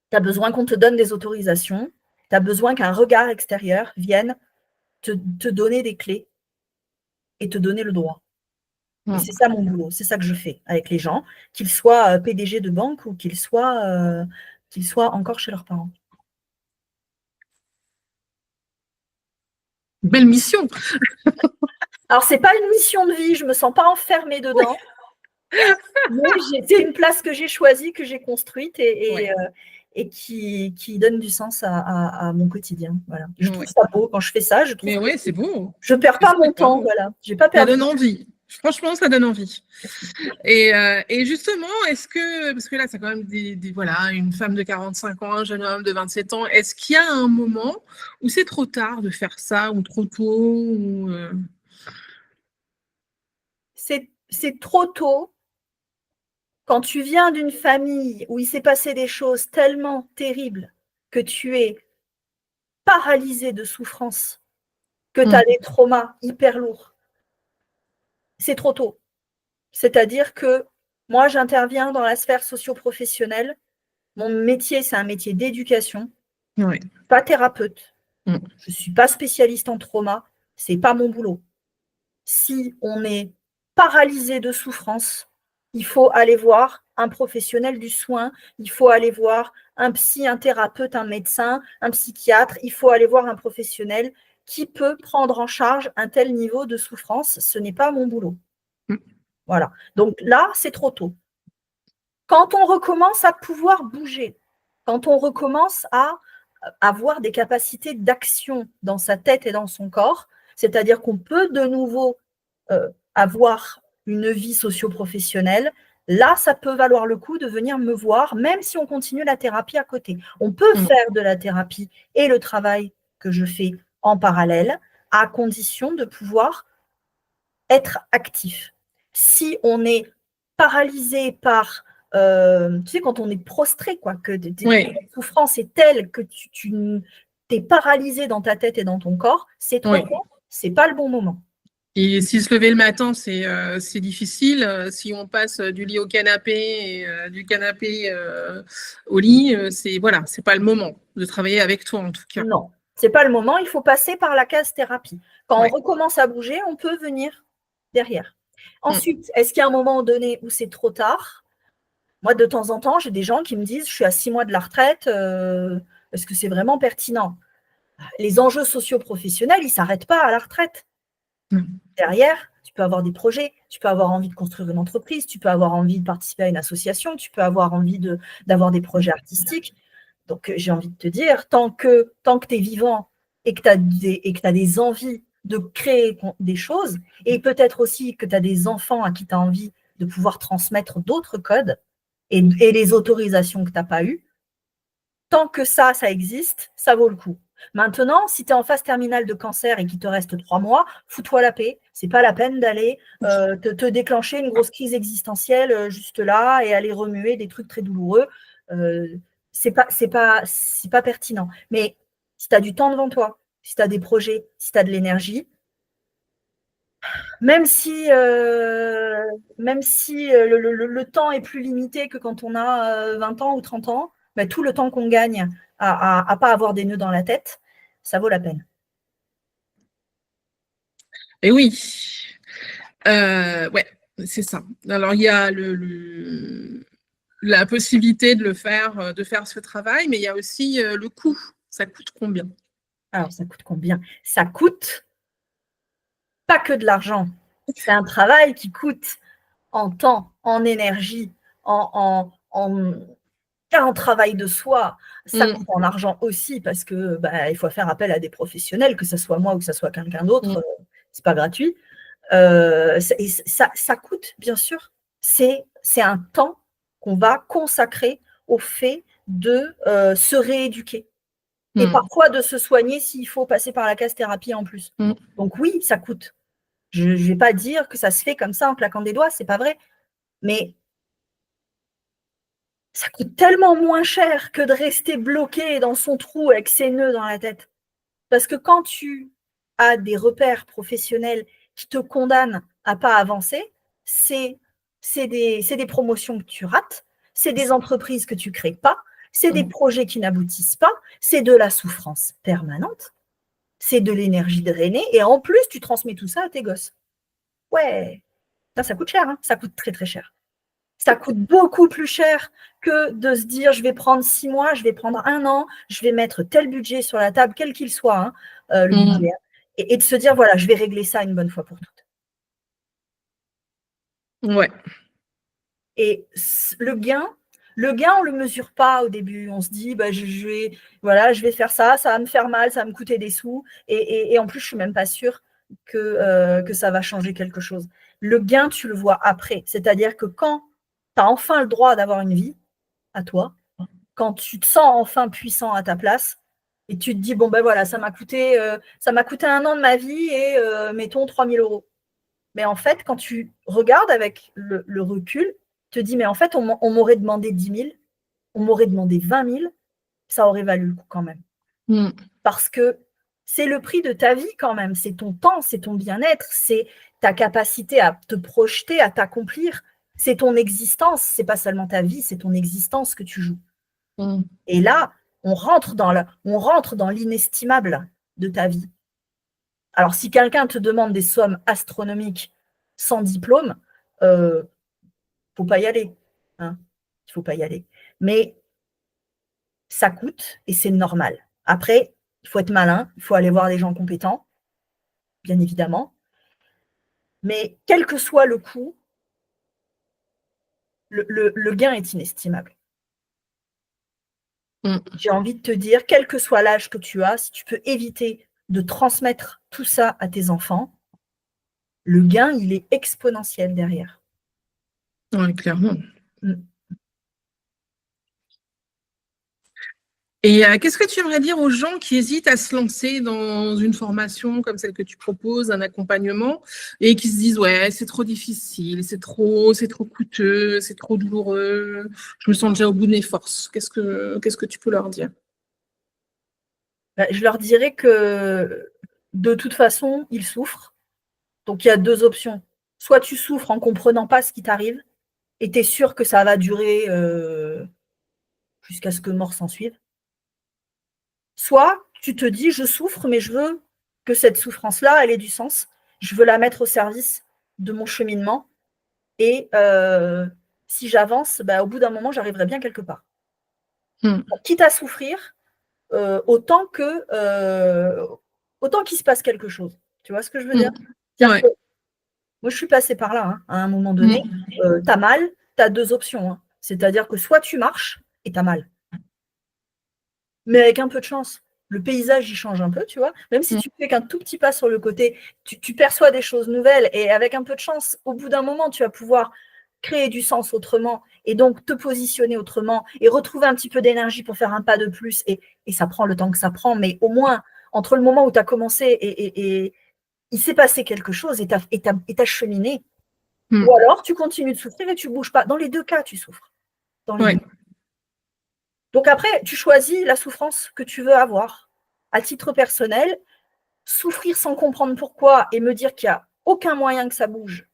tu as besoin qu'on te donne des autorisations, tu as besoin qu'un regard extérieur vienne te donner des clés et te donner le droit. Et c'est ça mon boulot, c'est ça que je fais avec les gens, qu'ils soient PDG de banque ou qu'ils soient encore chez leurs parents. Belle mission. Alors, c'est pas une mission de vie, je me sens pas enfermée dedans. Mais c'est une place que j'ai choisie, que j'ai construite et qui donne du sens à mon quotidien. Voilà. Je trouve ça beau quand je fais ça. Mais ouais, c'est beau. Je ne perds pas mon temps. Voilà. J'ai pas perdu. Ça donne envie. Franchement, ça donne envie. Et justement, est-ce que, parce que là, c'est quand même voilà, une femme de 45 ans, un jeune homme de 27 ans, est-ce qu'il y a un moment où c'est trop tard de faire ça ou trop tôt ou C'est trop tôt quand tu viens d'une famille où il s'est passé des choses tellement terribles que tu es paralysé de souffrance, que tu as des traumas hyper lourds. C'est trop tôt. C'est-à-dire que Moi, j'interviens dans la sphère socio-professionnelle. Mon métier, c'est un métier d'éducation, Ouais. pas thérapeute. Mm. Je ne suis pas spécialiste en trauma. Ce n'est pas mon boulot. Si on est paralysé de souffrance, il faut aller voir un professionnel du soin, il faut aller voir un psy, un thérapeute, un médecin, un psychiatre, il faut aller voir un professionnel qui peut prendre en charge un tel niveau de souffrance. Ce n'est pas mon boulot. Voilà. Donc là, c'est trop tôt. Quand on recommence à pouvoir bouger, quand on recommence à avoir des capacités d'action dans sa tête et dans son corps, c'est-à-dire qu'on peut de nouveau avoir une vie socio-professionnelle, là, ça peut valoir le coup de venir me voir, même si on continue la thérapie à côté. On peut faire de la thérapie et le travail que je fais en parallèle, à condition de pouvoir être actif. Si on est paralysé par, tu sais, quand on est prostré, quoi, que la souffrance est telle que tu es paralysé dans ta tête et dans ton corps, c'est trop tôt, c'est pas le bon moment. Et si se lever le matin, c'est difficile. Si on passe du lit au canapé et du canapé au lit, c'est pas le moment de travailler avec toi en tout cas. Non, c'est pas le moment. Il faut passer par la case thérapie. Quand on recommence à bouger, on peut venir derrière. Ensuite, est-ce qu'il y a un moment donné où c'est trop tard? Moi, de temps en temps, j'ai des gens qui me disent, je suis à 6 mois de la retraite, est-ce que c'est vraiment pertinent? Les enjeux socio-professionnels, ils ne s'arrêtent pas à la retraite. Derrière, tu peux avoir des projets, tu peux avoir envie de construire une entreprise, tu peux avoir envie de participer à une association, tu peux avoir envie d'avoir des projets artistiques. Donc, j'ai envie de te dire, tant que tu es vivant et que tu as des envies de créer des choses, et peut-être aussi que tu as des enfants à qui tu as envie de pouvoir transmettre d'autres codes et les autorisations que tu n'as pas eues, tant que ça existe, ça vaut le coup. Maintenant, si tu es en phase terminale de cancer et qu'il te reste 3 mois, fous-toi la paix. C'est pas la peine d'aller te déclencher une grosse crise existentielle juste là et aller remuer des trucs très douloureux. C'est pas pertinent. Mais si tu as du temps devant toi, si tu as des projets, si tu as de l'énergie, même si le temps est plus limité que quand on a 20 ans ou 30 ans, bah, tout le temps qu'on gagne à pas avoir des nœuds dans la tête, ça vaut la peine. Et oui, ouais, c'est ça. Alors, il y a la possibilité de faire ce travail, mais il y a aussi le coût. Ça coûte combien? Alors, ça coûte combien? Ça coûte pas que de l'argent. C'est un travail qui coûte en temps, en énergie, en travail de soi. Ça coûte en argent aussi parce que il faut faire appel à des professionnels, que ce soit moi ou que ce soit quelqu'un d'autre. C'est pas gratuit. Ça coûte, bien sûr. C'est un temps qu'on va consacrer au fait de se rééduquer. Et parfois de se soigner s'il faut passer par la case thérapie en plus. Donc oui, ça coûte. Je ne vais pas dire que ça se fait comme ça en claquant des doigts, c'est pas vrai. Mais ça coûte tellement moins cher que de rester bloqué dans son trou avec ses nœuds dans la tête. Parce que quand tu as des repères professionnels qui te condamnent à pas avancer, c'est des promotions que tu rates, c'est des entreprises que tu crées pas, c'est des projets qui n'aboutissent pas, c'est de la souffrance permanente, c'est de l'énergie drainée, et en plus, tu transmets tout ça à tes gosses. Ouais, ça coûte cher, hein, ça coûte très très cher. Ça coûte beaucoup plus cher que de se dire je vais prendre 6 mois, je vais prendre 1 an, je vais mettre tel budget sur la table, quel qu'il soit, hein, le budget, et de se dire voilà, je vais régler ça une bonne fois pour toutes. Ouais. Et le gain, on ne le mesure pas au début. On se dit je vais faire ça, ça va me faire mal, ça va me coûter des sous, et en plus, je ne suis même pas sûre que ça va changer quelque chose. Le gain, tu le vois après. C'est-à-dire que quand tu as enfin le droit d'avoir une vie à toi, quand tu te sens enfin puissant à ta place, et tu te dis, bon ben voilà, ça m'a coûté 1 an de ma vie et mettons 3 000 €. Mais en fait, quand tu regardes avec le recul, tu te dis, mais en fait, on m'aurait demandé 10 000, on m'aurait demandé 20 000, ça aurait valu le coup quand même. Parce que c'est le prix de ta vie quand même, c'est ton temps, c'est ton bien-être, c'est ta capacité à te projeter, à t'accomplir. C'est ton existence, c'est pas seulement ta vie, c'est ton existence que tu joues. Mm. Et là, on rentre dans l'inestimable de ta vie. Alors, si quelqu'un te demande des sommes astronomiques sans diplôme, faut pas y aller. Hein. Il faut pas y aller. Mais ça coûte et c'est normal. Après, il faut être malin, il faut aller voir des gens compétents, bien évidemment. Mais quel que soit le coût, le gain est inestimable. Mm. J'ai envie de te dire, quel que soit l'âge que tu as, si tu peux éviter de transmettre tout ça à tes enfants, le gain, il est exponentiel derrière. Ouais, clairement. Mm. Et qu'est-ce que tu aimerais dire aux gens qui hésitent à se lancer dans une formation comme celle que tu proposes, un accompagnement, et qui se disent ouais, c'est trop difficile, c'est trop coûteux, c'est trop douloureux, je me sens déjà au bout de mes forces. Qu'est-ce que tu peux leur dire? Je leur dirais que de toute façon, ils souffrent. Donc il y a deux options. Soit tu souffres en comprenant pas ce qui t'arrive, et tu es sûr que ça va durer jusqu'à ce que mort s'en suive. Soit tu te dis, je souffre, mais je veux que cette souffrance-là, elle ait du sens. Je veux la mettre au service de mon cheminement. Et si j'avance, bah, au bout d'un moment, j'arriverai bien quelque part. Mm. Quitte à souffrir, autant qu'il se passe quelque chose. Tu vois ce que je veux dire? Ouais. Que, moi, je suis passée par là, hein, à un moment donné. Tu as mal, tu as deux options. Hein. C'est-à-dire que soit tu marches et tu as mal. Mais avec un peu de chance. Le paysage, il change un peu, tu vois. Même si tu fais qu'un tout petit pas sur le côté, tu perçois des choses nouvelles et avec un peu de chance, au bout d'un moment, tu vas pouvoir créer du sens autrement et donc te positionner autrement et retrouver un petit peu d'énergie pour faire un pas de plus. Et ça prend le temps que ça prend, mais au moins, entre le moment où tu as commencé et il s'est passé quelque chose et tu as cheminé. Ou alors, tu continues de souffrir et tu ne bouges pas. Dans les deux cas, tu souffres. Dans les Ouais. deux. Donc après, tu choisis la souffrance que tu veux avoir. À titre personnel, souffrir sans comprendre pourquoi et me dire qu'il n'y a aucun moyen que ça bouge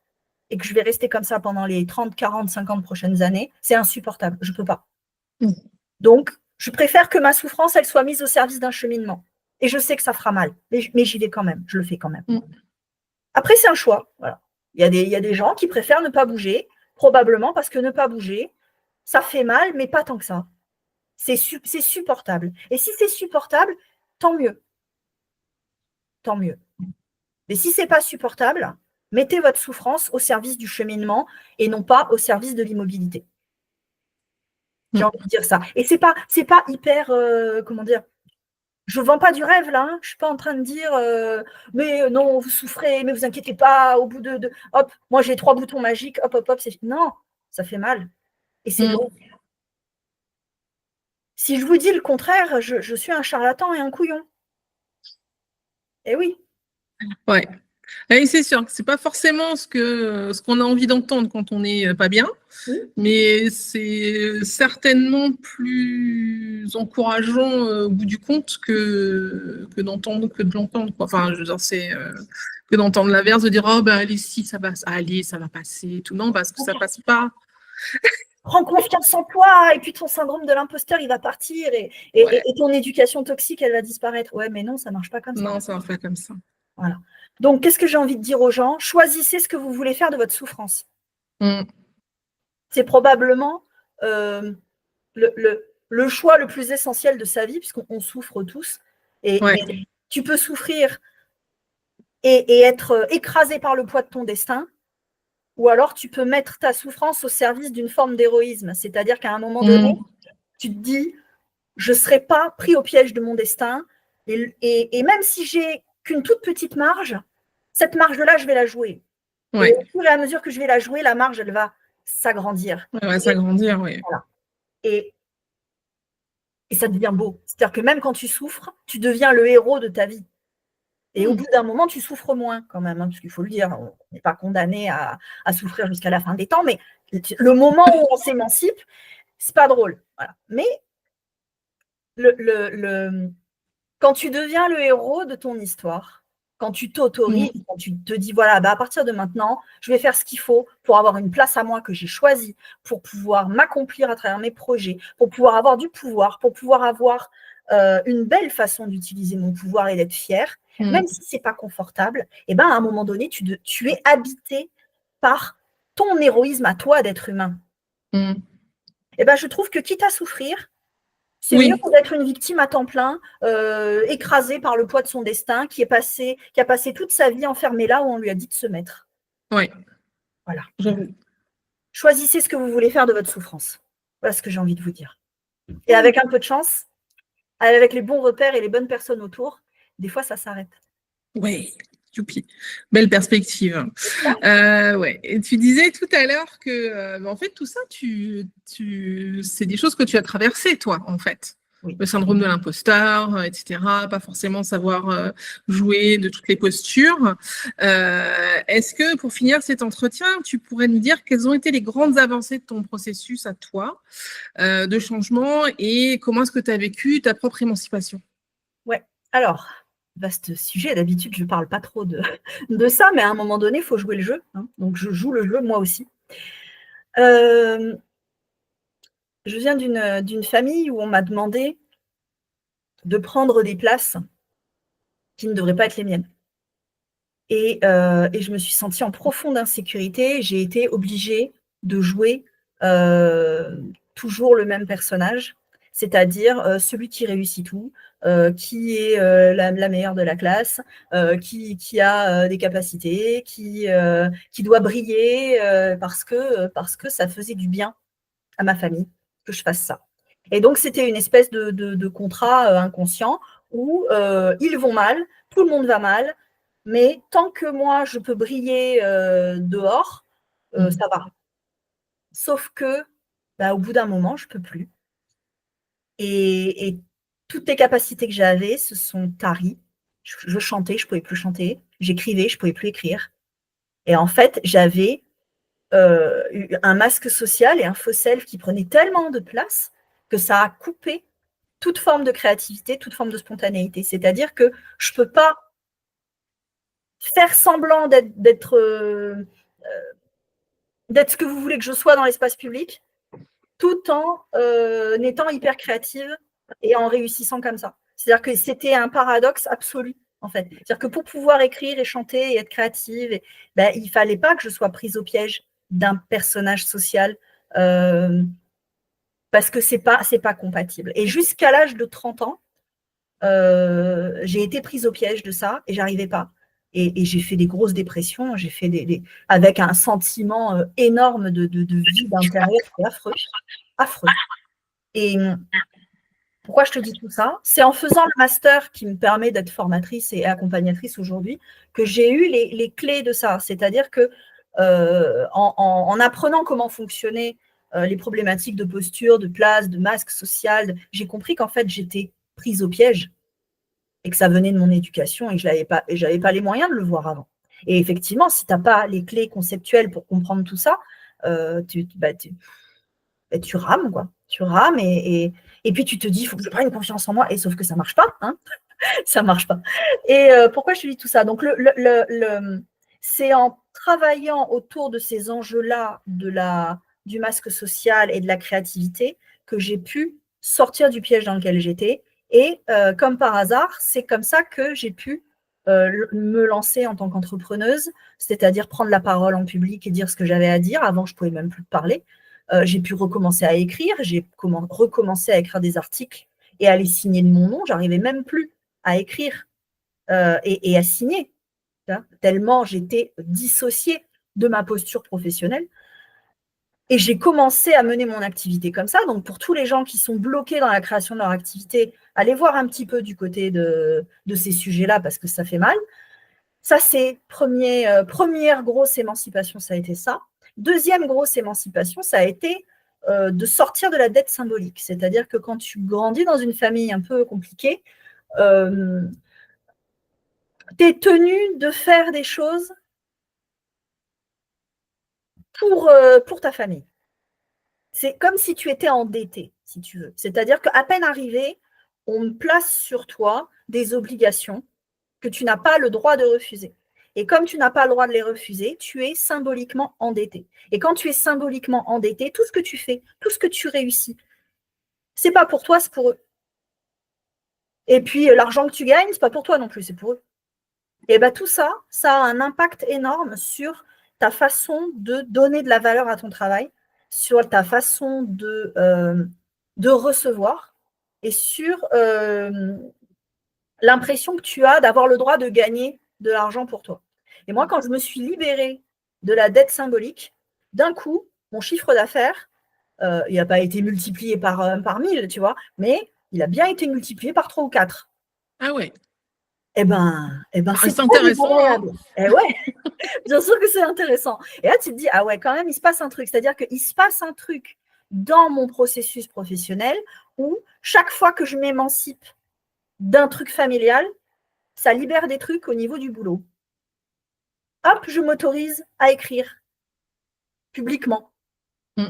et que je vais rester comme ça pendant les 30, 40, 50 prochaines années, c'est insupportable. Je ne peux pas. Donc, je préfère que ma souffrance, elle soit mise au service d'un cheminement. Et je sais que ça fera mal, mais j'y vais quand même, je le fais quand même. Après, c'est un choix. Voilà. Il y a des gens qui préfèrent ne pas bouger, probablement parce que ne pas bouger, ça fait mal, mais pas tant que ça. C'est supportable. Et si c'est supportable, tant mieux. Tant mieux. Mais si ce n'est pas supportable, mettez votre souffrance au service du cheminement et non pas au service de l'immobilité. J'ai envie de dire ça. Et c'est pas hyper, comment dire, je ne vends pas du rêve là, hein. Je ne suis pas en train de dire mais non, vous souffrez, mais vous inquiétez pas, au bout de hop, moi j'ai 3 boutons magiques, hop, hop, hop, c'est non, ça fait mal. Et c'est long. Si je vous dis le contraire, je suis un charlatan et un couillon. Eh oui. Ouais. Oui, c'est sûr, c'est pas forcément ce qu'on a envie d'entendre quand on n'est pas bien, mais c'est certainement plus encourageant au bout du compte que de l'entendre. Quoi. Enfin, je veux dire, c'est que d'entendre l'inverse, de dire oh ben allez si ça va, allez ça va passer, tout non parce que ça passe pas. Prends confiance en toi et puis ton syndrome de l'imposteur il va partir et ton éducation toxique elle va disparaître. Ouais, mais non, ça marche pas comme ça. Non, ça marche pas comme ça. Voilà. Donc, qu'est-ce que j'ai envie de dire aux gens? Choisissez ce que vous voulez faire de votre souffrance. C'est probablement le choix le plus essentiel de sa vie, puisqu'on souffre tous. Et tu peux souffrir et être écrasé par le poids de ton destin, ou alors tu peux mettre ta souffrance au service d'une forme d'héroïsme. C'est-à-dire qu'à un moment donné, tu te dis, je ne serai pas pris au piège de mon destin, et même si j'ai qu'une toute petite marge, cette marge-là, je vais la jouer. Et au fur et à mesure que je vais la jouer, la marge, elle va s'agrandir. Elle va s'agrandir, oui. Voilà. Et ça devient beau. C'est-à-dire que même quand tu souffres, tu deviens le héros de ta vie. Et au bout d'un moment, tu souffres moins quand même, hein, parce qu'il faut le dire, on n'est pas condamné à souffrir jusqu'à la fin des temps, mais le moment où on s'émancipe, c'est pas drôle. Voilà. Mais quand tu deviens le héros de ton histoire, quand tu t'autorises, quand tu te dis, voilà, à partir de maintenant, je vais faire ce qu'il faut pour avoir une place à moi que j'ai choisie, pour pouvoir m'accomplir à travers mes projets, pour pouvoir avoir du pouvoir, pour pouvoir avoir une belle façon d'utiliser mon pouvoir et d'être fière, même si ce n'est pas confortable, et à un moment donné, tu es habité par ton héroïsme à toi d'être humain. Je trouve que quitte à souffrir, c'est mieux que d'être une victime à temps plein, écrasée par le poids de son destin, qui a passé toute sa vie enfermée là où on lui a dit de se mettre. Oui. Voilà. Choisissez ce que vous voulez faire de votre souffrance. Voilà ce que j'ai envie de vous dire. Et avec un peu de chance, avec les bons repères et les bonnes personnes autour, des fois, ça s'arrête. Oui, youpi. Belle perspective. Ouais. Et tu disais tout à l'heure que, en fait, tout ça, c'est des choses que tu as traversées, toi, en fait. Oui. Le syndrome de l'imposteur, etc. Pas forcément savoir jouer de toutes les postures. Est-ce que, pour finir cet entretien, tu pourrais nous dire quelles ont été les grandes avancées de ton processus à toi de changement et comment est-ce que tu as vécu ta propre émancipation? Ouais. Alors, vaste sujet. D'habitude, je ne parle pas trop de ça, mais à un moment donné, il faut jouer le jeu. Hein. Donc, je joue le jeu moi aussi. Je viens d'une famille où on m'a demandé de prendre des places qui ne devraient pas être les miennes. Et je me suis sentie en profonde insécurité. J'ai été obligée de jouer toujours le même personnage, c'est-à-dire celui qui réussit tout, qui est la meilleure de la classe, qui a des capacités, qui doit briller parce que ça faisait du bien à ma famille que je fasse ça. Et donc, c'était une espèce de contrat inconscient où ils vont mal, tout le monde va mal, mais tant que moi, je peux briller dehors, ça va. Sauf que, au bout d'un moment, je ne peux plus. Et toutes les capacités que j'avais se sont taries. Je chantais, je ne pouvais plus chanter. J'écrivais, je ne pouvais plus écrire. Et en fait, j'avais un masque social et un faux self qui prenait tellement de place que ça a coupé toute forme de créativité, toute forme de spontanéité. C'est-à-dire que je ne peux pas faire semblant d'être ce que vous voulez que je sois dans l'espace public, tout en étant hyper créative et en réussissant comme ça. C'est-à-dire que c'était un paradoxe absolu, en fait. C'est-à-dire que pour pouvoir écrire et chanter et être créative, il ne fallait pas que je sois prise au piège d'un personnage social parce que c'est pas compatible. Et jusqu'à l'âge de 30 ans, j'ai été prise au piège de ça et j'arrivais pas. Et j'ai fait des grosses dépressions, j'ai fait avec un sentiment énorme de vide intérieur, c'est affreux, affreux. Et pourquoi je te dis tout ça? C'est en faisant le master qui me permet d'être formatrice et accompagnatrice aujourd'hui que j'ai eu les clés de ça. C'est-à-dire que en apprenant comment fonctionnaient les problématiques de posture, de place, de masque social, j'ai compris qu'en fait, j'étais prise au piège et que ça venait de mon éducation et que je n'avais pas les moyens de le voir avant. Et effectivement, si tu n'as pas les clés conceptuelles pour comprendre tout ça, tu rames, quoi. Tu rames et puis tu te dis, il faut que je prenne confiance en moi. Et sauf que ça ne marche pas. Hein. Ça ne marche pas. Et pourquoi je te dis tout ça? Donc, c'est en travaillant autour de ces enjeux-là du masque social et de la créativité que j'ai pu sortir du piège dans lequel j'étais. Et comme par hasard, c'est comme ça que j'ai pu me lancer en tant qu'entrepreneuse, c'est-à-dire prendre la parole en public et dire ce que j'avais à dire. Avant, je ne pouvais même plus parler. J'ai pu recommencer à écrire, j'ai recommencé à écrire des articles et à les signer de mon nom. J'arrivais même plus à écrire et à signer, hein, tellement j'étais dissociée de ma posture professionnelle. Et j'ai commencé à mener mon activité comme ça. Donc, pour tous les gens qui sont bloqués dans la création de leur activité, allez voir un petit peu du côté de ces sujets-là parce que ça fait mal. Ça, c'est première grosse émancipation, ça a été ça. Deuxième grosse émancipation, ça a été de sortir de la dette symbolique. C'est-à-dire que quand tu grandis dans une famille un peu compliquée, tu es tenu de faire des choses pour ta famille. C'est comme si tu étais endetté, si tu veux. C'est-à-dire qu'à peine arrivé, on place sur toi des obligations que tu n'as pas le droit de refuser. Et comme tu n'as pas le droit de les refuser, tu es symboliquement endetté. Et quand tu es symboliquement endetté, tout ce que tu fais, tout ce que tu réussis, c'est pas pour toi, c'est pour eux. Et puis l'argent que tu gagnes, c'est pas pour toi non plus, c'est pour eux. Et bien tout ça, ça a un impact énorme sur ta façon de donner de la valeur à ton travail, sur ta façon de recevoir et sur l'impression que tu as d'avoir le droit de gagner de l'argent pour toi. Et moi, quand je me suis libérée de la dette symbolique, d'un coup, mon chiffre d'affaires, il n'a pas été multiplié par 1000, tu vois, mais il a bien été multiplié par 3 ou 4. Ah ouais. Eh ben c'est intéressant. Agréable. Eh ouais, bien sûr que c'est intéressant. Et là, tu te dis, ah ouais, quand même, il se passe un truc. C'est-à-dire qu'il se passe un truc dans mon processus professionnel où chaque fois que je m'émancipe d'un truc familial, ça libère des trucs au niveau du boulot. Hop, je m'autorise à écrire publiquement.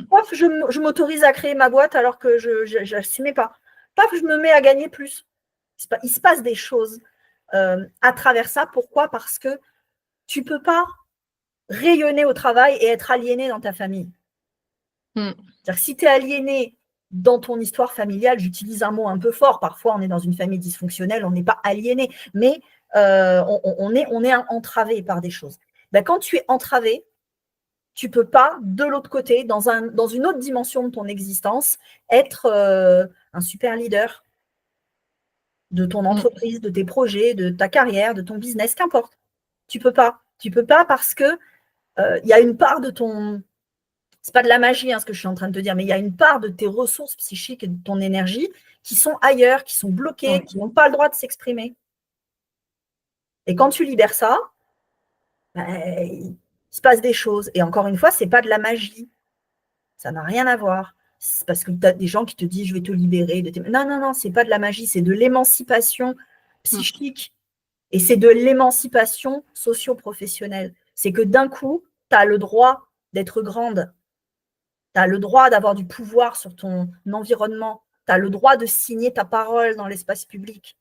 Paf, je m'autorise à créer ma boîte alors que je n'assumais pas. Paf, je me mets à gagner plus. Il se passe des choses à travers ça. Pourquoi ? Parce que tu ne peux pas rayonner au travail et être aliéné dans ta famille. C'est-à-dire, si tu es aliéné dans ton histoire familiale, j'utilise un mot un peu fort, parfois on est dans une famille dysfonctionnelle, on n'est pas aliéné, mais on est entravé par des choses. Ben, quand tu es entravé, tu ne peux pas, de l'autre côté, dans une autre dimension de ton existence, être un super leader de ton entreprise, de tes projets, de ta carrière, de ton business, qu'importe. Tu ne peux pas. Tu ne peux pas parce que il y a une part de ton... C'est pas de la magie, ce que je suis en train de te dire, mais il y a une part de tes ressources psychiques et de ton énergie qui sont ailleurs, qui sont bloquées, qui n'ont pas le droit de s'exprimer. Et quand tu libères ça, il se passe des choses. Et encore une fois, c'est pas de la magie. Ça n'a rien à voir. C'est parce que tu as des gens qui te disent je vais te libérer. Non, c'est pas de la magie, c'est de l'émancipation psychique. Et c'est de l'émancipation socio-professionnelle. C'est que d'un coup, tu as le droit d'être grande. Tu as le droit d'avoir du pouvoir sur ton environnement. Tu as le droit de signer ta parole dans l'espace public.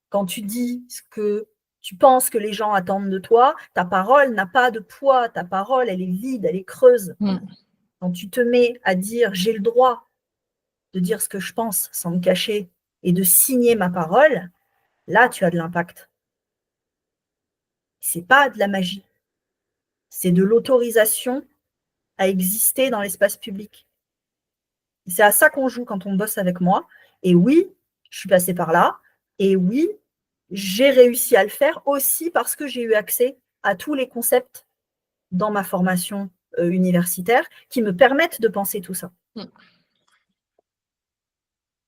Quand tu dis ce que tu penses que les gens attendent de toi, ta parole n'a pas de poids. Ta parole, elle est vide, elle est creuse. Quand tu te mets à dire « j'ai le droit de dire ce que je pense sans me cacher et de signer ma parole », là, tu as de l'impact. Ce n'est pas de la magie. C'est de l'autorisation à exister dans l'espace public. C'est à ça qu'on joue quand on bosse avec moi. Et oui, je suis passée par là. Et oui, j'ai réussi à le faire aussi parce que j'ai eu accès à tous les concepts dans ma formation universitaire qui me permettent de penser tout ça.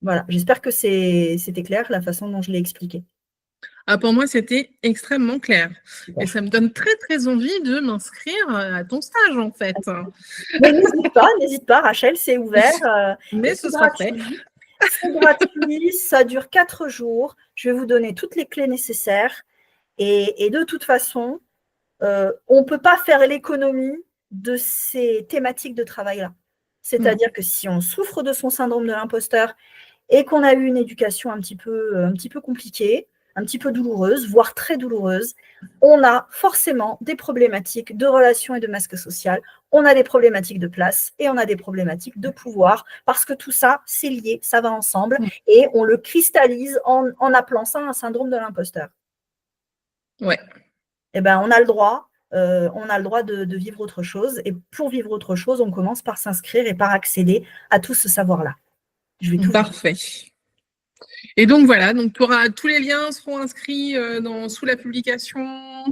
Voilà, j'espère que c'était clair la façon dont je l'ai expliqué. Ah, pour moi, c'était extrêmement clair. Et ça me donne très, très envie de m'inscrire à ton stage, en fait. Mais n'hésite pas, Rachel, c'est ouvert. Mais ce sera fait. C'est gratuit, ça dure 4 jours. Je vais vous donner toutes les clés nécessaires. Et de toute façon, on ne peut pas faire l'économie de ces thématiques de travail-là. C'est-à-dire que si on souffre de son syndrome de l'imposteur et qu'on a eu une éducation un petit peu compliquée, un petit peu douloureuse, voire très douloureuse, on a forcément des problématiques de relations et de masque social, on a des problématiques de place et on a des problématiques de pouvoir, parce que tout ça, c'est lié, ça va ensemble, et on le cristallise en appelant ça un syndrome de l'imposteur. Ouais. Eh ben, on a le droit de vivre autre chose, et pour vivre autre chose, on commence par s'inscrire et par accéder à tout ce savoir-là. Parfait. Et donc voilà, donc tous les liens seront inscrits sous la publication,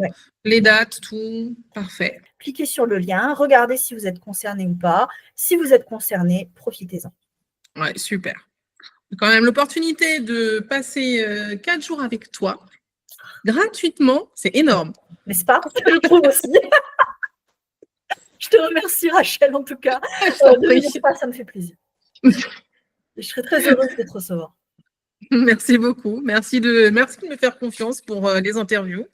les dates, tout. Parfait. Cliquez sur le lien, regardez si vous êtes concerné ou pas. Si vous êtes concerné, profitez-en. Ouais, super. Quand même l'opportunité de passer 4 jours avec toi gratuitement, c'est énorme. N'est-ce pas? Je le trouve aussi. Je te remercie, Rachel, en tout cas. Ça me fait plaisir. Je serais très heureuse de te recevoir. Merci beaucoup. Merci de me faire confiance pour les interviews.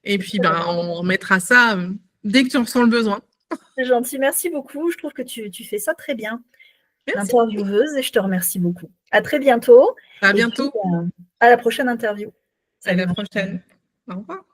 Et puis, on mettra ça dès que tu en ressens le besoin. C'est gentil. Merci beaucoup. Je trouve que tu fais ça très bien. Intervieweuse, et je te remercie beaucoup. À très bientôt. À bientôt. Puis, à la prochaine interview. À la prochaine. Au revoir.